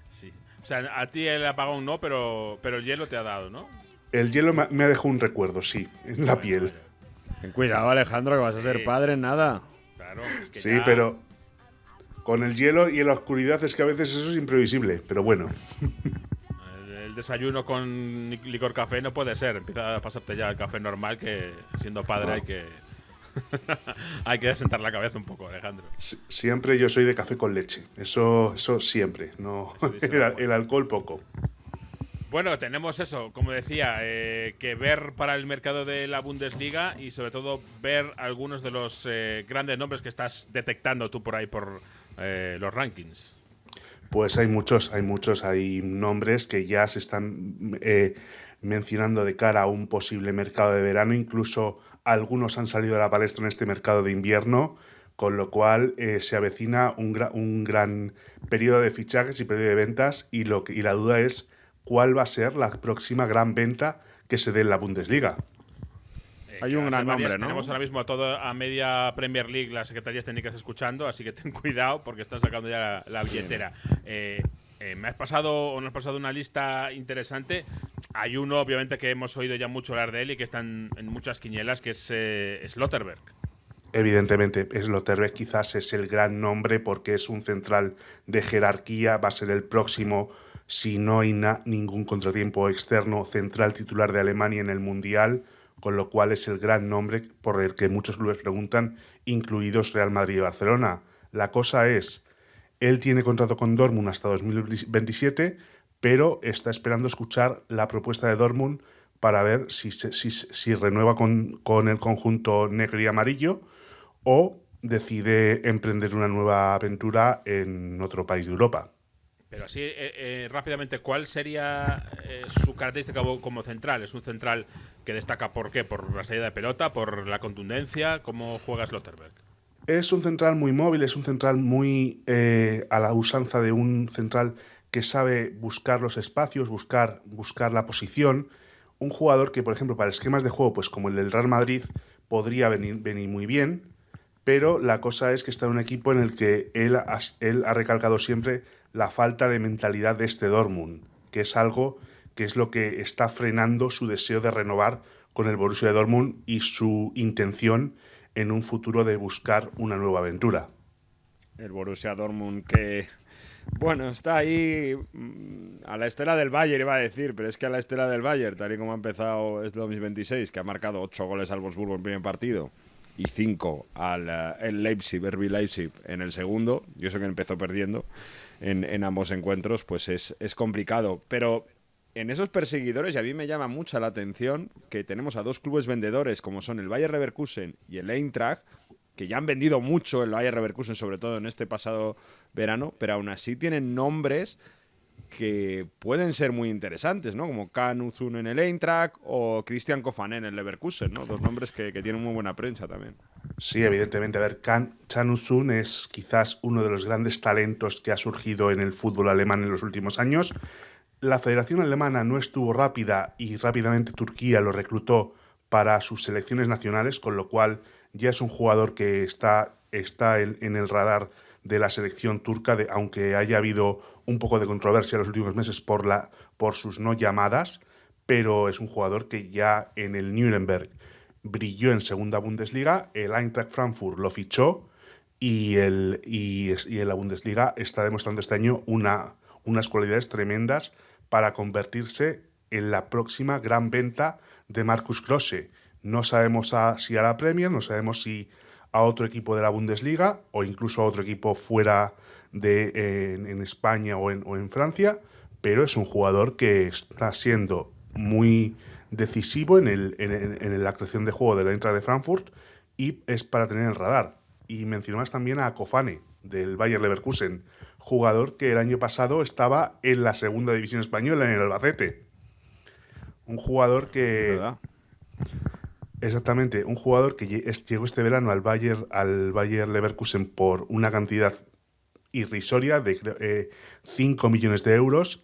Sí. O sea, a ti el apagón no, pero el hielo te ha dado, ¿no? El hielo me ha dejado un recuerdo, sí, en la piel. Ten cuidado, Alejandro, que vas a ser padre en nada. Claro, es que Sí, ya… pero con el hielo y en la oscuridad es que a veces eso es imprevisible, pero bueno. El desayuno con licor café no puede ser. Empieza a pasarte ya el café normal, que siendo padre No. hay que… hay que sentar la cabeza un poco, Alejandro. Siempre yo soy de café con leche, eso siempre, no el alcohol poco. Bueno, tenemos eso, como decía, que ver para el mercado de la Bundesliga y sobre todo ver algunos de los grandes nombres que estás detectando tú por ahí por los rankings. Pues hay muchos, hay nombres que ya se están mencionando de cara a un posible mercado de verano, incluso algunos han salido a la palestra en este mercado de invierno, con lo cual se avecina un gran periodo de fichajes y periodo de ventas y la duda es cuál va a ser la próxima gran venta que se dé en la Bundesliga. Hay un gran nombre, ¿no? Tenemos ahora mismo a media Premier League las secretarías técnicas escuchando, así que ten cuidado porque están sacando ya la billetera. Nos has pasado una lista interesante. Hay uno, obviamente, que hemos oído ya mucho hablar de él y que está en muchas quinielas, que es Slotterberg. Evidentemente, Slotterberg quizás es el gran nombre porque es un central de jerarquía, va a ser el próximo, si no hay ningún contratiempo externo, central titular de Alemania en el Mundial. con lo cual es el gran nombre por el que muchos clubes preguntan, incluidos Real Madrid y Barcelona. La cosa es, él tiene contrato con Dortmund hasta 2027, pero está esperando escuchar la propuesta de Dortmund para ver si renueva con el conjunto negro y amarillo o decide emprender una nueva aventura en otro país de Europa. Pero así, rápidamente, ¿cuál sería su característica como central? ¿Es un central que destaca por qué? ¿Por la salida de pelota? ¿Por la contundencia? ¿Cómo juega Slotterberg? Es un central muy móvil, es un central muy a la usanza de un central que sabe buscar los espacios, buscar la posición. Un jugador que, por ejemplo, para esquemas de juego, pues como el del Real Madrid, podría venir muy bien, pero la cosa es que está en un equipo en el que él ha recalcado siempre la falta de mentalidad de este Dortmund, que es algo que es lo que está frenando su deseo de renovar con el Borussia Dortmund y su intención en un futuro de buscar una nueva aventura. El Borussia Dortmund que, bueno, está ahí a la estela del Bayern, iba a decir, pero es que a la estela del Bayern, tal y como ha empezado este 2026, que ha marcado 8 goles al Wolfsburgo en el primer partido y 5 al el Leipzig, RB Leipzig en el segundo, y eso que empezó perdiendo en ambos encuentros, pues es complicado. Pero en esos perseguidores, y a mí me llama mucha la atención que tenemos a dos clubes vendedores como son el Bayer Leverkusen y el Eintracht, que ya han vendido mucho el Bayer Leverkusen, sobre todo en este pasado verano, pero aún así tienen nombres que pueden ser muy interesantes, ¿no? Como Can Uzun en el Eintracht o Christian Kofané en el Leverkusen, ¿no? Dos nombres que tienen muy buena prensa también. Sí, evidentemente. A ver, Can Uzun es quizás uno de los grandes talentos que ha surgido en el fútbol alemán en los últimos años. La Federación Alemana no estuvo rápida y rápidamente Turquía lo reclutó para sus selecciones nacionales, con lo cual ya es un jugador que está en el radar de la selección turca, aunque haya habido un poco de controversia en los últimos meses por sus no llamadas, pero es un jugador que ya en el Nuremberg brilló en segunda Bundesliga, el Eintracht Frankfurt lo fichó y en la Bundesliga está demostrando este año unas cualidades tremendas para convertirse en la próxima gran venta de Marcus Klose. No sabemos si a la Premier, no sabemos si a otro equipo de la Bundesliga o incluso a otro equipo fuera en España o en Francia, pero es un jugador que está siendo muy decisivo en la creación de juego de la Eintracht de Frankfurt y es para tener en el radar. Y mencionabas también a Kofané del Bayer Leverkusen, jugador que el año pasado estaba en la segunda división española, en el Albacete. Un jugador que... ¿verdad? Exactamente, un jugador que llegó este verano al Bayer Leverkusen por una cantidad irrisoria de 5 millones de euros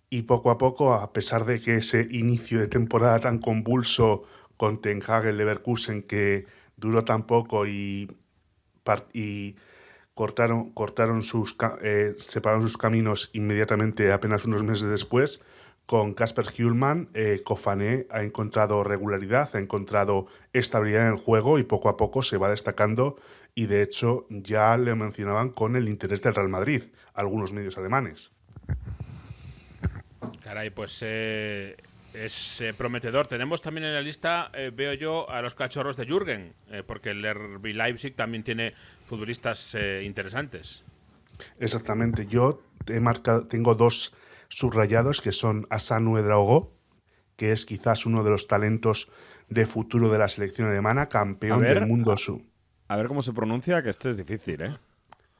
y poco a poco, a pesar de que ese inicio de temporada tan convulso con Ten Hag en Leverkusen que duró tan poco y separaron sus caminos inmediatamente apenas unos meses después, con Kasper Hjulman, Kofané ha encontrado regularidad, ha encontrado estabilidad en el juego y poco a poco se va destacando y de hecho ya le mencionaban con el interés del Real Madrid, algunos medios alemanes. Caray, pues es prometedor. Tenemos también en la lista, veo yo, a los cachorros de Jürgen, porque el RB Leipzig también tiene futbolistas interesantes. Exactamente, yo tengo dos subrayados que son Hassan Ouedraogo, que es quizás uno de los talentos de futuro de la selección alemana, campeón del mundo sub. A ver cómo se pronuncia, que esto es difícil, ¿eh?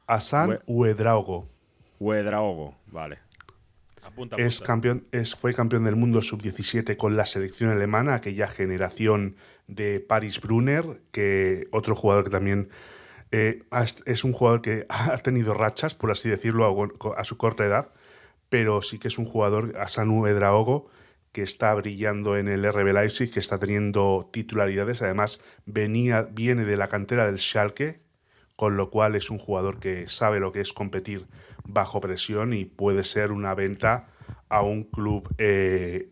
Hassan Ouedraogo. Ouedraogo, vale. Apunta. Fue campeón del mundo sub-17 con la selección alemana, aquella generación de Paris Brunner, que otro jugador que también es un jugador que ha tenido rachas, por así decirlo, a su corta edad, pero sí que es un jugador, Hassan Ouedraogo, que está brillando en el RB Leipzig, que está teniendo titularidades. Además, viene de la cantera del Schalke, con lo cual es un jugador que sabe lo que es competir bajo presión y puede ser una venta a un club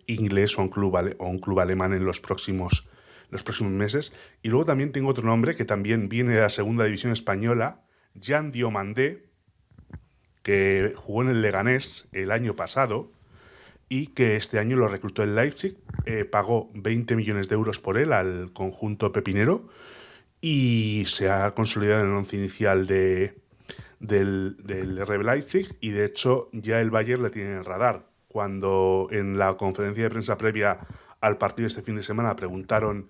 inglés o un club alemán en los próximos meses. Y luego también tengo otro nombre que también viene de la segunda división española, Jan Diomandé, que jugó en el Leganés el año pasado y que este año lo reclutó el Leipzig, pagó 20 millones de euros por él al conjunto pepinero y se ha consolidado en el once inicial del RB Leipzig, y de hecho ya el Bayern le tiene en el radar. Cuando en la conferencia de prensa previa al partido este fin de semana preguntaron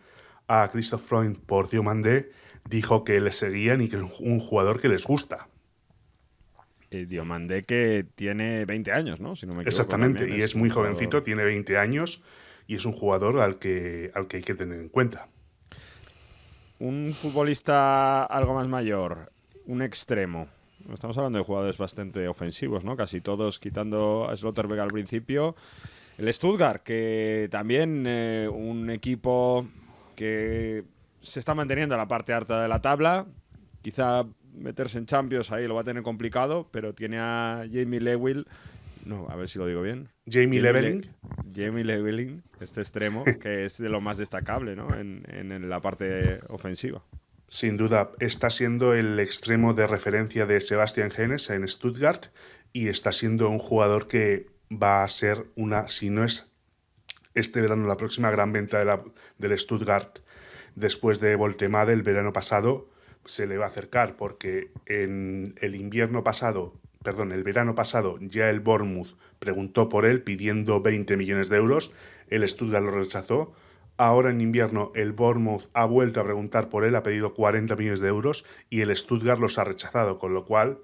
a Christoph Freund por Diomandé, dijo que le seguían y que es un jugador que les gusta. Diomandé, que tiene 20 años, ¿no? Si no me equivoco. Exactamente, y es muy jugador... jovencito, tiene 20 años y es un jugador al que hay que tener en cuenta. Un futbolista algo más mayor, un extremo. Estamos hablando de jugadores bastante ofensivos, ¿no? Casi todos, quitando a Slotterbeck al principio. El Stuttgart, que también un equipo que se está manteniendo en la parte alta de la tabla. Quizá meterse en Champions ahí lo va a tener complicado, pero tiene a Jamie Lewin. No, a ver si lo digo bien. Jamie Lewin, este extremo, que es de lo más destacable, ¿no? en la parte ofensiva. Sin duda, está siendo el extremo de referencia de Sebastian Hoeneß en Stuttgart, y está siendo un jugador que va a ser si no es este verano, la próxima gran venta del Stuttgart después de Voltemade el verano pasado, se le va a acercar, porque en el verano pasado ya el Bournemouth preguntó por él pidiendo 20 millones de euros, el Stuttgart lo rechazó. Ahora en invierno el Bournemouth ha vuelto a preguntar por él, ha pedido 40 millones de euros y el Stuttgart los ha rechazado, con lo cual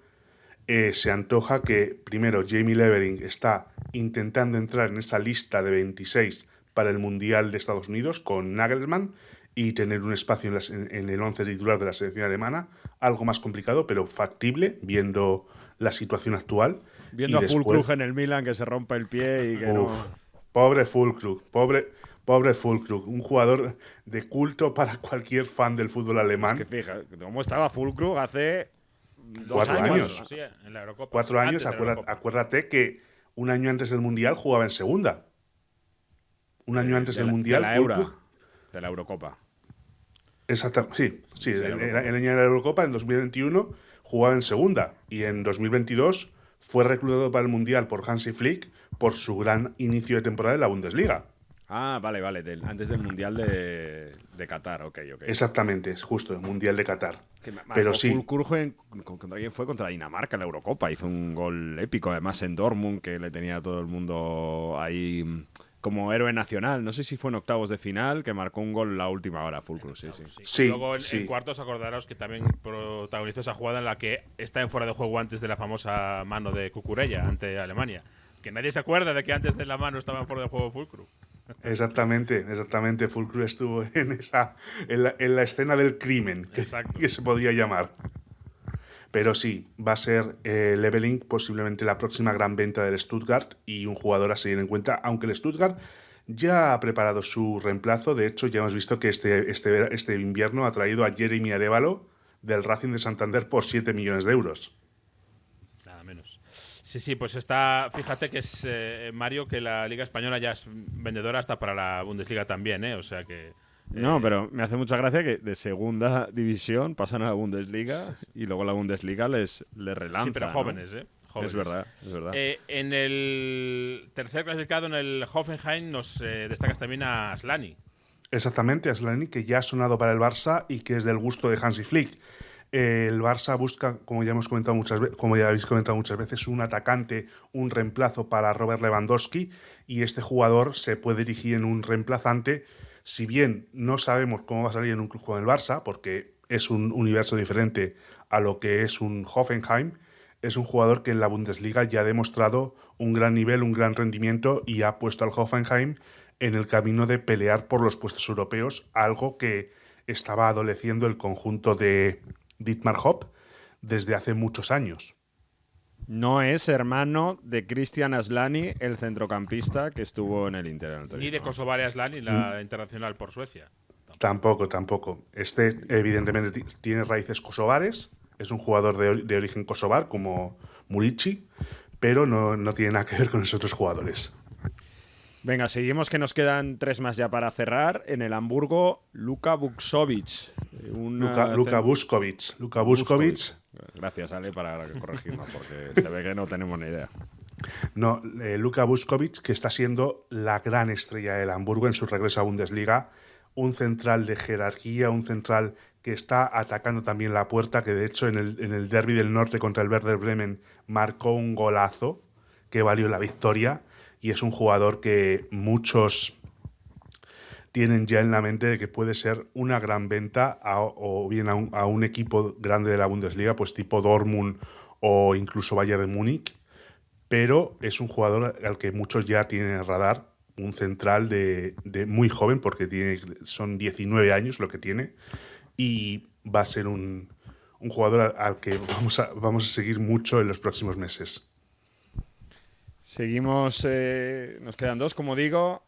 se antoja que primero Jamie Levering está intentando entrar en esa lista de 26 para el Mundial de Estados Unidos con Nagelsmann y tener un espacio en el 11 titular de la selección alemana, algo más complicado pero factible viendo la situación actual. Viendo a Füllkrug en el Milan, que se rompe el pie y que no... Pobre Füllkrug, pobre Füllkrug, un jugador de culto para cualquier fan del fútbol alemán. Es que fija, ¿cómo estaba Füllkrug hace 4 años? Sí, en la Eurocopa. 4 años, acuérdate que un año antes del Mundial jugaba en segunda. Un año antes del Mundial, de la Eurocopa. Exactamente, sí, el año de la Eurocopa, en 2021 jugaba en segunda, y en 2022 fue reclutado para el Mundial por Hansi Flick por su gran inicio de temporada en la Bundesliga. Ah, vale, antes del Mundial de Qatar, ok. Exactamente, es justo, el Mundial de Qatar. Pero sí. Füllkrug ¿contra quién fue? Contra Dinamarca en la Eurocopa, hizo un gol épico, además en Dortmund, que le tenía a todo el mundo ahí como héroe nacional. No sé si fue en octavos de final, que marcó un gol en la última hora, Füllkrug, sí. Y luego en cuartos, acordaros que también protagonizó esa jugada en la que está en fuera de juego antes de la famosa mano de Cucurella ante Alemania. Que nadie se acuerda de que antes de la mano estaba en fuera de juego Füllkrug. Exactamente. Füllkrug estuvo en la escena del crimen, que se podría llamar. Pero sí, va a ser Leveling posiblemente la próxima gran venta del Stuttgart y un jugador a seguir en cuenta, aunque el Stuttgart ya ha preparado su reemplazo. De hecho, ya hemos visto que este invierno ha traído a Jeremy Arévalo del Racing de Santander por 7 millones de euros. Nada menos. Sí, pues está. Fíjate que es, Mario, que la Liga Española ya es vendedora hasta para la Bundesliga también, ¿eh? O sea que. No, pero me hace mucha gracia que de segunda división pasan a la Bundesliga y luego la Bundesliga les relanza. Sí, pero jóvenes, ¿no? ¿eh? Jóvenes. Es verdad. En el tercer clasificado, en el Hoffenheim, nos destacas también a Aslani. Exactamente, Aslani, que ya ha sonado para el Barça y que es del gusto de Hansi Flick. El Barça busca, como ya habéis comentado muchas veces, un atacante, un reemplazo para Robert Lewandowski, y este jugador se puede dirigir en un reemplazante. Si bien no sabemos cómo va a salir en un club como el Barça, porque es un universo diferente a lo que es un Hoffenheim, es un jugador que en la Bundesliga ya ha demostrado un gran nivel, un gran rendimiento, y ha puesto al Hoffenheim en el camino de pelear por los puestos europeos, algo que estaba adoleciendo el conjunto de Dietmar Hopp desde hace muchos años. No es hermano de Christian Aslani, el centrocampista que estuvo en el Inter. Ni de Kosovar Aslani, la internacional por Suecia. Tampoco. Este evidentemente tiene raíces kosovares, es un jugador de origen kosovar como Murici, pero no tiene nada que ver con esos otros jugadores. Venga, seguimos, que nos quedan 3 más ya para cerrar. En el Hamburgo, Luka Vuskovic. Luka Vuskovic. Gracias, Ale, para corregirnos, porque se ve que no tenemos ni idea. No, Luka Vuskovic, que está siendo la gran estrella del Hamburgo en su regreso a Bundesliga. Un central de jerarquía, un central que está atacando también la puerta, que de hecho en el derbi del norte contra el Werder Bremen marcó un golazo que valió la victoria, y es un jugador que muchos tienen ya en la mente de que puede ser una gran venta o bien a un equipo grande de la Bundesliga, pues tipo Dortmund o incluso Bayern de Múnich, pero es un jugador al que muchos ya tienen en el radar, un central de muy joven, porque son 19 años lo que tiene, y va a ser un jugador al que vamos a seguir mucho en los próximos meses. Seguimos, nos quedan dos, como digo,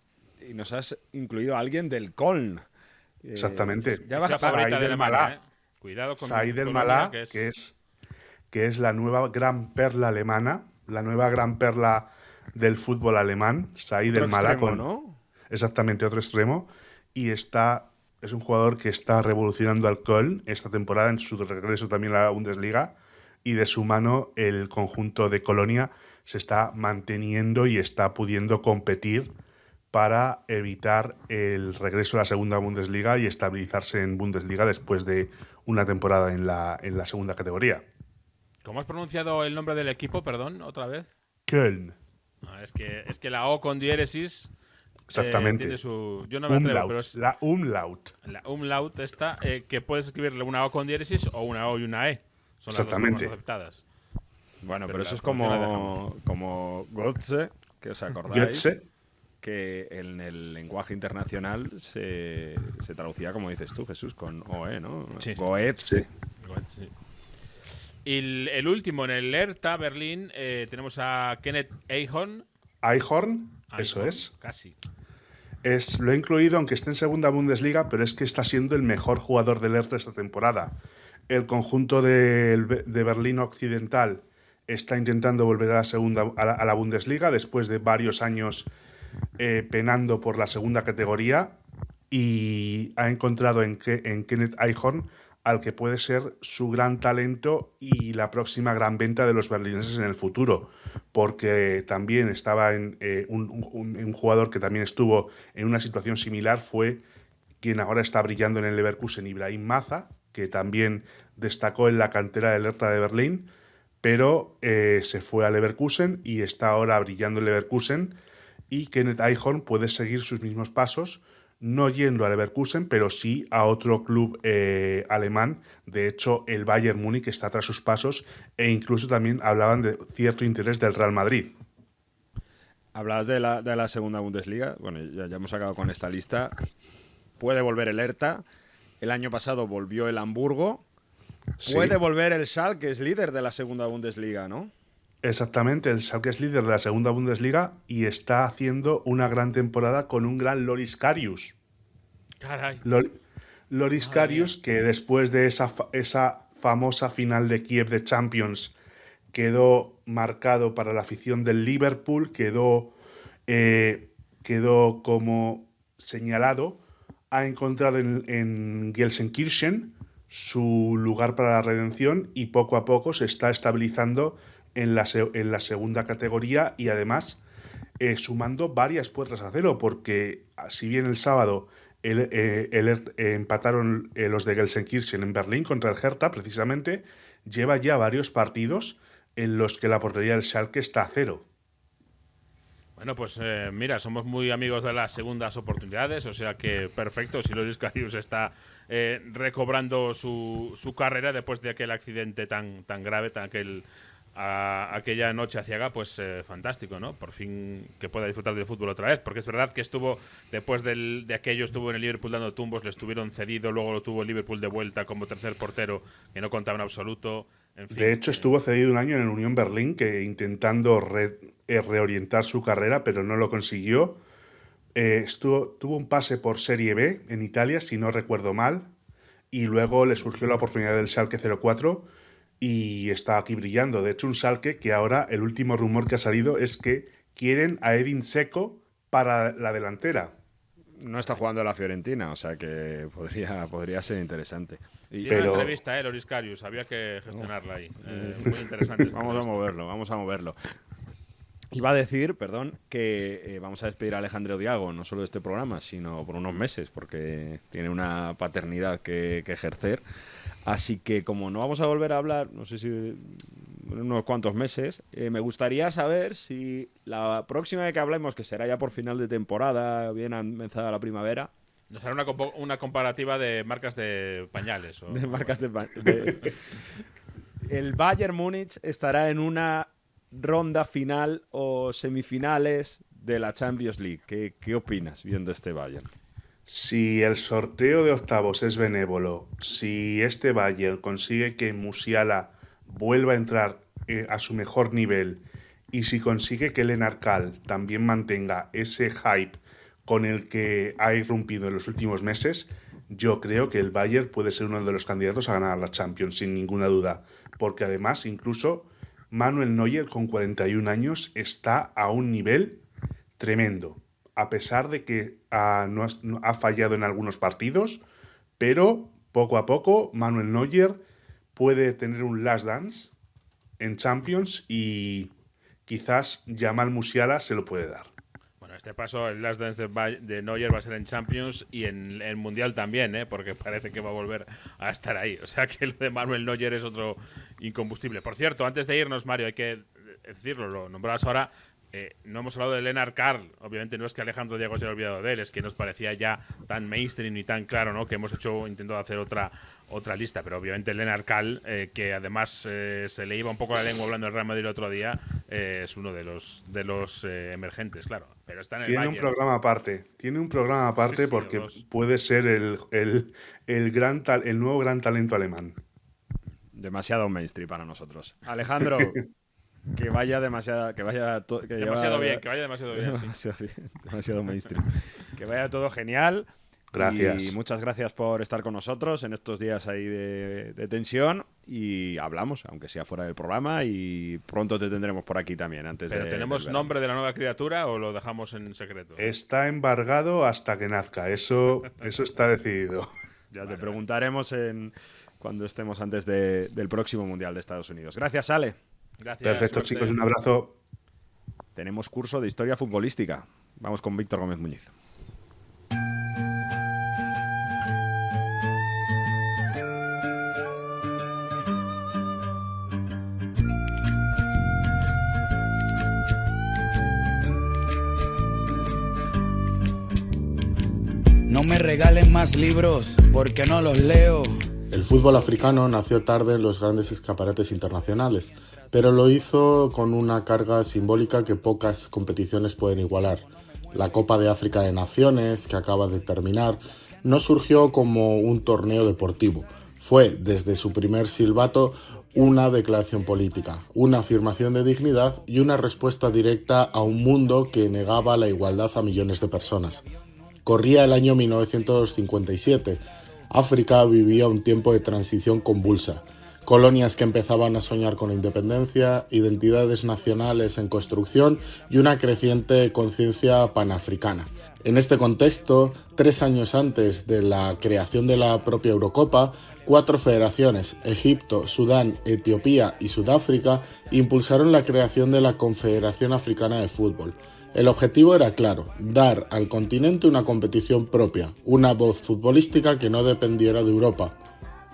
y nos has incluido a alguien del Köln. Exactamente. Ya baja Said El Malá. Cuidado con Said El Malá, que es la nueva gran perla alemana, la nueva gran perla del fútbol alemán. Said El Malá, ¿no? Exactamente, otro extremo. Y es un jugador que está revolucionando al Köln esta temporada en su regreso también a la Bundesliga, y de su mano el conjunto de Colonia se está manteniendo y está pudiendo competir para evitar el regreso a la segunda Bundesliga y estabilizarse en Bundesliga después de una temporada en la segunda categoría. ¿Cómo has pronunciado el nombre del equipo, perdón, otra vez? Köln. Es que la O con diéresis. Exactamente. Tiene su, yo no me atrevo, pero es la umlaut. La umlaut esta, que puedes escribirle una O con diéresis o una O y una E. Son Exactamente. las dos formas aceptadas. Bueno, pero eso es como Götze, que os acordáis. Götze. Que en el lenguaje internacional se traducía, como dices tú, Jesús, con OE, ¿no? Sí. Goetze. Sí. Y el último, en el Hertha Berlín, tenemos a Kenneth Eichhorn. Eichhorn, eso es. Casi. Lo he incluido, aunque esté en segunda Bundesliga, pero es que está siendo el mejor jugador del Hertha esta temporada. El conjunto de Berlín Occidental está intentando volver a la Bundesliga después de varios años penando por la segunda categoría, y ha encontrado en Kenneth Eichhorn al que puede ser su gran talento y la próxima gran venta de los berlineses en el futuro, porque también estaba un jugador que también estuvo en una situación similar, fue quien ahora está brillando en el Leverkusen, Ibrahim Maza, que también destacó en la cantera del Hertha de Berlín, pero se fue a Leverkusen y está ahora brillando en Leverkusen, y Kenneth Eichhorn puede seguir sus mismos pasos, no yendo a Leverkusen, pero sí a otro club alemán. De hecho, el Bayern Múnich está tras sus pasos, e incluso también hablaban de cierto interés del Real Madrid. Hablabas de la segunda Bundesliga. Bueno, ya hemos acabado con esta lista. Puede volver el Hertha. El año pasado volvió el Hamburgo. Sí. Puede volver el Schalke, que es líder de la segunda Bundesliga, ¿no? Exactamente, el Schalke es líder de la segunda Bundesliga y está haciendo una gran temporada con un gran Loris Karius. Caray. Loris Karius, que después de esa famosa final de Kiev de Champions quedó marcado para la afición del Liverpool, quedó como señalado, ha encontrado en Gelsenkirchen su lugar para la redención y poco a poco se está estabilizando en la segunda categoría, y además sumando varias puertas a cero, porque si bien el sábado empataron los de Gelsenkirchen en Berlín contra el Hertha, precisamente, lleva ya varios partidos en los que la portería del Schalke está a cero. Bueno, pues mira, somos muy amigos de las segundas oportunidades, o sea que perfecto, si Loris Karius está recobrando su carrera después de aquel accidente tan grave, aquella noche aciaga, pues fantástico, ¿no? Por fin que pueda disfrutar del fútbol otra vez, porque es verdad que después de aquello estuvo en el Liverpool dando tumbos, le estuvieron cedido, luego lo tuvo el Liverpool de vuelta como tercer portero, que no contaba en absoluto. En fin, de hecho, estuvo cedido un año en el Unión Berlín, que intentando reorientar su carrera, pero no lo consiguió. Tuvo un pase por Serie B en Italia, si no recuerdo mal, y luego le surgió la oportunidad del Schalke 04 y está aquí brillando. De hecho, un Schalke que ahora el último rumor que ha salido es que quieren a Edin Dzeko para la delantera. No está jugando a la Fiorentina, o sea que podría ser interesante. Tiene una entrevista, Loris Karius, había que gestionarla ahí. Muy interesante. Vamos a moverlo. Iba a decir, perdón, que vamos a despedir a Alejandro Diago, no solo de este programa, sino por unos meses, porque tiene una paternidad que ejercer. Así que como no vamos a volver a hablar, no sé si en unos cuantos meses, me gustaría saber si la próxima vez que hablemos, que será ya por final de temporada, bien avanzada la primavera... Nos hará una comparativa de marcas de pañales. De marcas de el Bayern Múnich estará en una ronda final o semifinales de la Champions League. ¿Qué opinas viendo este Bayern? Si el sorteo de octavos es benévolo, si este Bayern consigue que Musiala vuelva a entrar a su mejor nivel y si consigue que Lennart Kahl también mantenga ese hype con el que ha irrumpido en los últimos meses, yo creo que el Bayern puede ser uno de los candidatos a ganar la Champions, sin ninguna duda. Porque además, incluso Manuel Neuer, con 41 años, está a un nivel tremendo. A pesar de que ha fallado en algunos partidos, pero poco a poco Manuel Neuer puede tener un last dance en Champions y quizás Jamal Musiala se lo puede dar. Bueno, este paso, el last dance de Neuer va a ser en Champions y en el Mundial también, porque parece que va a volver a estar ahí. O sea que el de Manuel Neuer es otro incombustible. Por cierto, antes de irnos, Mario, hay que decirlo, lo nombrabas ahora. No hemos hablado de Lennart Kahl. Obviamente no es que Alejandro Diago se haya olvidado de él, es que nos parecía ya tan mainstream y tan claro, ¿no?, que hemos intentado hacer otra lista. Pero obviamente Lennart Kahl, que además se le iba un poco la lengua hablando del Real Madrid el otro día, es uno de los emergentes, claro. Pero está en el Tiene Bayern. Tiene un programa aparte sí, porque puede ser el nuevo gran talento alemán. Demasiado mainstream para nosotros. Alejandro. Que vaya demasiado bien. Demasiado mainstream. Que vaya todo genial. Gracias. Y muchas gracias por estar con nosotros en estos días ahí de tensión. Y hablamos, aunque sea fuera del programa. Y pronto te tendremos por aquí también. ¿Pero tenemos nombre de la nueva criatura o lo dejamos en secreto? Está embargado hasta que nazca. Eso está decidido. Ya te preguntaremos cuando estemos antes del próximo Mundial de Estados Unidos. Gracias, Ale. Gracias, perfecto, suerte. Chicos, un abrazo. Tenemos curso de historia futbolística. Vamos con Víctor Gómez Muñiz. No me regalen más libros porque no los leo. El fútbol africano nació tarde en los grandes escaparates internacionales, pero lo hizo con una carga simbólica que pocas competiciones pueden igualar. La Copa de África de Naciones, que acaba de terminar, no surgió como un torneo deportivo. Fue, desde su primer silbato, una declaración política, una afirmación de dignidad y una respuesta directa a un mundo que negaba la igualdad a millones de personas. Corría el año 1957. África vivía un tiempo de transición convulsa. Colonias que empezaban a soñar con la independencia, identidades nacionales en construcción y una creciente conciencia panafricana. En este contexto, 3 años antes de la creación de la propia Eurocopa, 4 federaciones, Egipto, Sudán, Etiopía y Sudáfrica, impulsaron la creación de la Confederación Africana de Fútbol. El objetivo era claro, dar al continente una competición propia, una voz futbolística que no dependiera de Europa.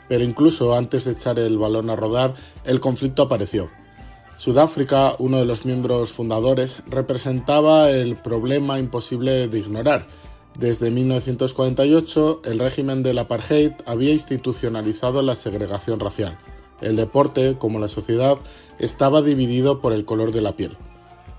Pero incluso antes de echar el balón a rodar, el conflicto apareció. Sudáfrica, uno de los miembros fundadores, representaba el problema imposible de ignorar. Desde 1948, el régimen del apartheid había institucionalizado la segregación racial. El deporte, como la sociedad, estaba dividido por el color de la piel.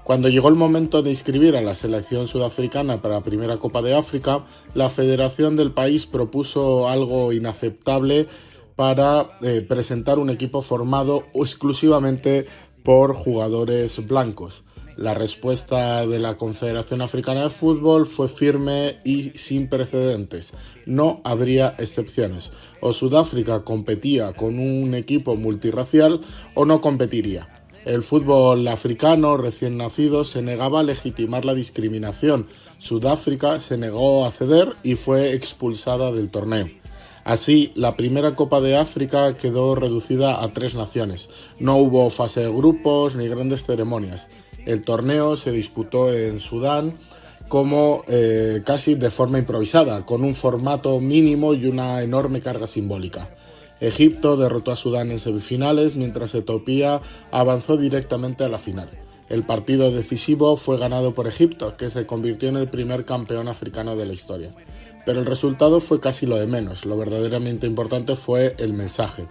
Cuando llegó el momento de inscribir a la selección sudafricana para la primera Copa de África, la federación del país propuso algo inaceptable para presentar un equipo formado exclusivamente por jugadores blancos. La respuesta de la Confederación Africana de Fútbol fue firme y sin precedentes. No habría excepciones. O Sudáfrica competía con un equipo multirracial o no competiría. El fútbol africano recién nacido se negaba a legitimar la discriminación. Sudáfrica se negó a ceder y fue expulsada del torneo. Así, la primera Copa de África quedó reducida a 3 naciones. No hubo fase de grupos ni grandes ceremonias. El torneo se disputó en Sudán como casi de forma improvisada, con un formato mínimo y una enorme carga simbólica. Egipto derrotó a Sudán en semifinales, mientras Etiopía avanzó directamente a la final. El partido decisivo fue ganado por Egipto, que se convirtió en el primer campeón africano de la historia. Pero el resultado fue casi lo de menos. Lo verdaderamente importante fue el mensaje.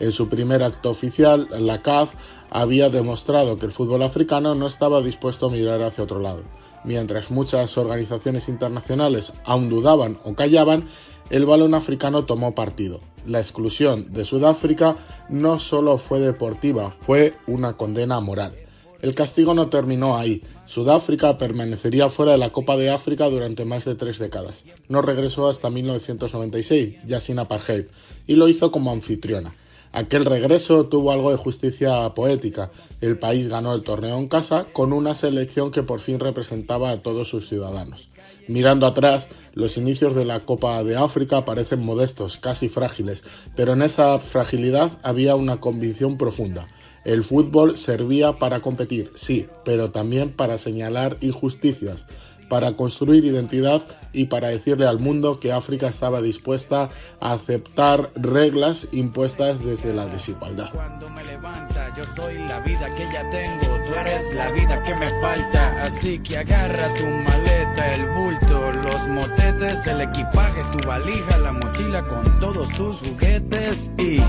En su primer acto oficial, la CAF había demostrado que el fútbol africano no estaba dispuesto a mirar hacia otro lado. Mientras muchas organizaciones internacionales aún dudaban o callaban, el balón africano tomó partido. La exclusión de Sudáfrica no solo fue deportiva, fue una condena moral. El castigo no terminó ahí. Sudáfrica permanecería fuera de la Copa de África durante más de 3 décadas. No regresó hasta 1996, ya sin apartheid, y lo hizo como anfitriona. Aquel regreso tuvo algo de justicia poética. El país ganó el torneo en casa con una selección que por fin representaba a todos sus ciudadanos. Mirando atrás, los inicios de la Copa de África parecen modestos, casi frágiles, pero en esa fragilidad había una convicción profunda. El fútbol servía para competir, sí, pero también para señalar injusticias, para construir identidad y para decirle al mundo que África estaba dispuesta a aceptar reglas impuestas desde la desigualdad. Cuando me levanta, yo soy la vida que ya tengo, tú eres la vida que me falta. Así que agarra tu maleta, el bulto, los motetes, el equipaje, tu valija, la mochila con todos tus juguetes y...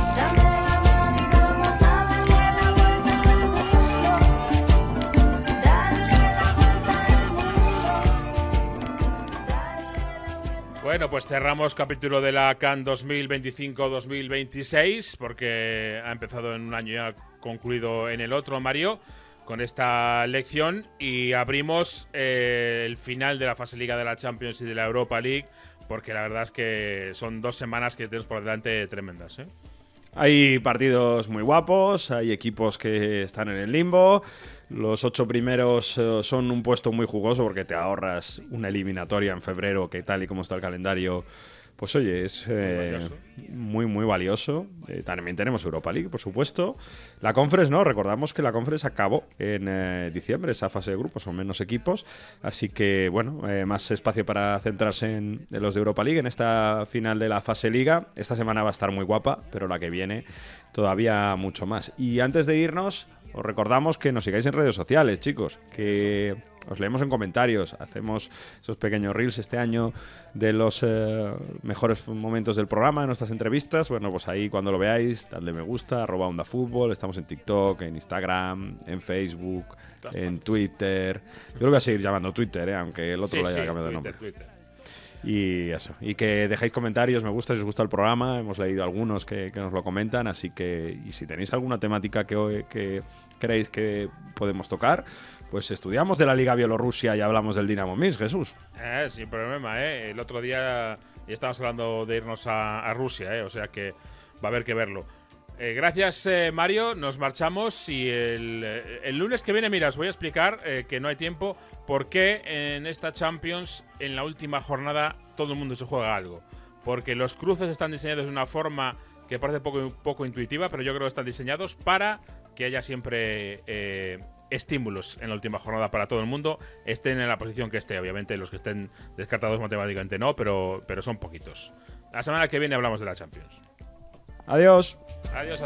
Bueno, pues cerramos capítulo de la CAN 2025-2026 porque ha empezado en un año y ha concluido en el otro, Mario, con esta lección, y abrimos el final de la fase Liga de la Champions y de la Europa League, porque la verdad es que son 2 semanas que tenemos por delante tremendas, ¿eh? Hay partidos muy guapos, hay equipos que están en el limbo. Los 8 primeros son un puesto muy jugoso porque te ahorras una eliminatoria en febrero, que tal y como está el calendario, pues oye, es muy valioso. También tenemos Europa League, por supuesto. La Conference no, recordamos que la Conference acabó en diciembre, esa fase de grupos, son menos equipos, así que bueno, más espacio para centrarse en los de Europa League, en esta final de la fase Liga. Esta semana va a estar muy guapa, pero la que viene todavía mucho más. Y antes de irnos, os recordamos que nos sigáis en redes sociales, chicos, que os leemos en comentarios, hacemos esos pequeños reels este año de los mejores momentos del programa, de nuestras entrevistas. Bueno, pues ahí cuando lo veáis, dadle me gusta, @OndaFútbol, estamos en TikTok, en Instagram, en Facebook, en Twitter. Yo lo voy a seguir llamando Twitter, aunque el otro lo haya cambiado de nombre. Twitter. Y eso, y que dejéis comentarios, me gusta, si os gusta el programa, hemos leído algunos que nos lo comentan, así que, y si tenéis alguna temática que creéis que podemos tocar, pues estudiamos de la Liga Bielorrusia y hablamos del Dinamo Minsk, Jesús. Sin problema, El otro día ya estábamos hablando de irnos a Rusia, o sea que va a haber que verlo. Gracias, Mario, nos marchamos y el lunes que viene, mira, os voy a explicar que no hay tiempo, por qué en esta Champions, en la última jornada, todo el mundo se juega algo. Porque los cruces están diseñados de una forma que parece poco intuitiva, pero yo creo que están diseñados para que haya siempre estímulos en la última jornada para todo el mundo, estén en la posición que esté. Obviamente los que estén descartados matemáticamente no, pero son poquitos. La semana que viene hablamos de la Champions. Adiós. Adiós.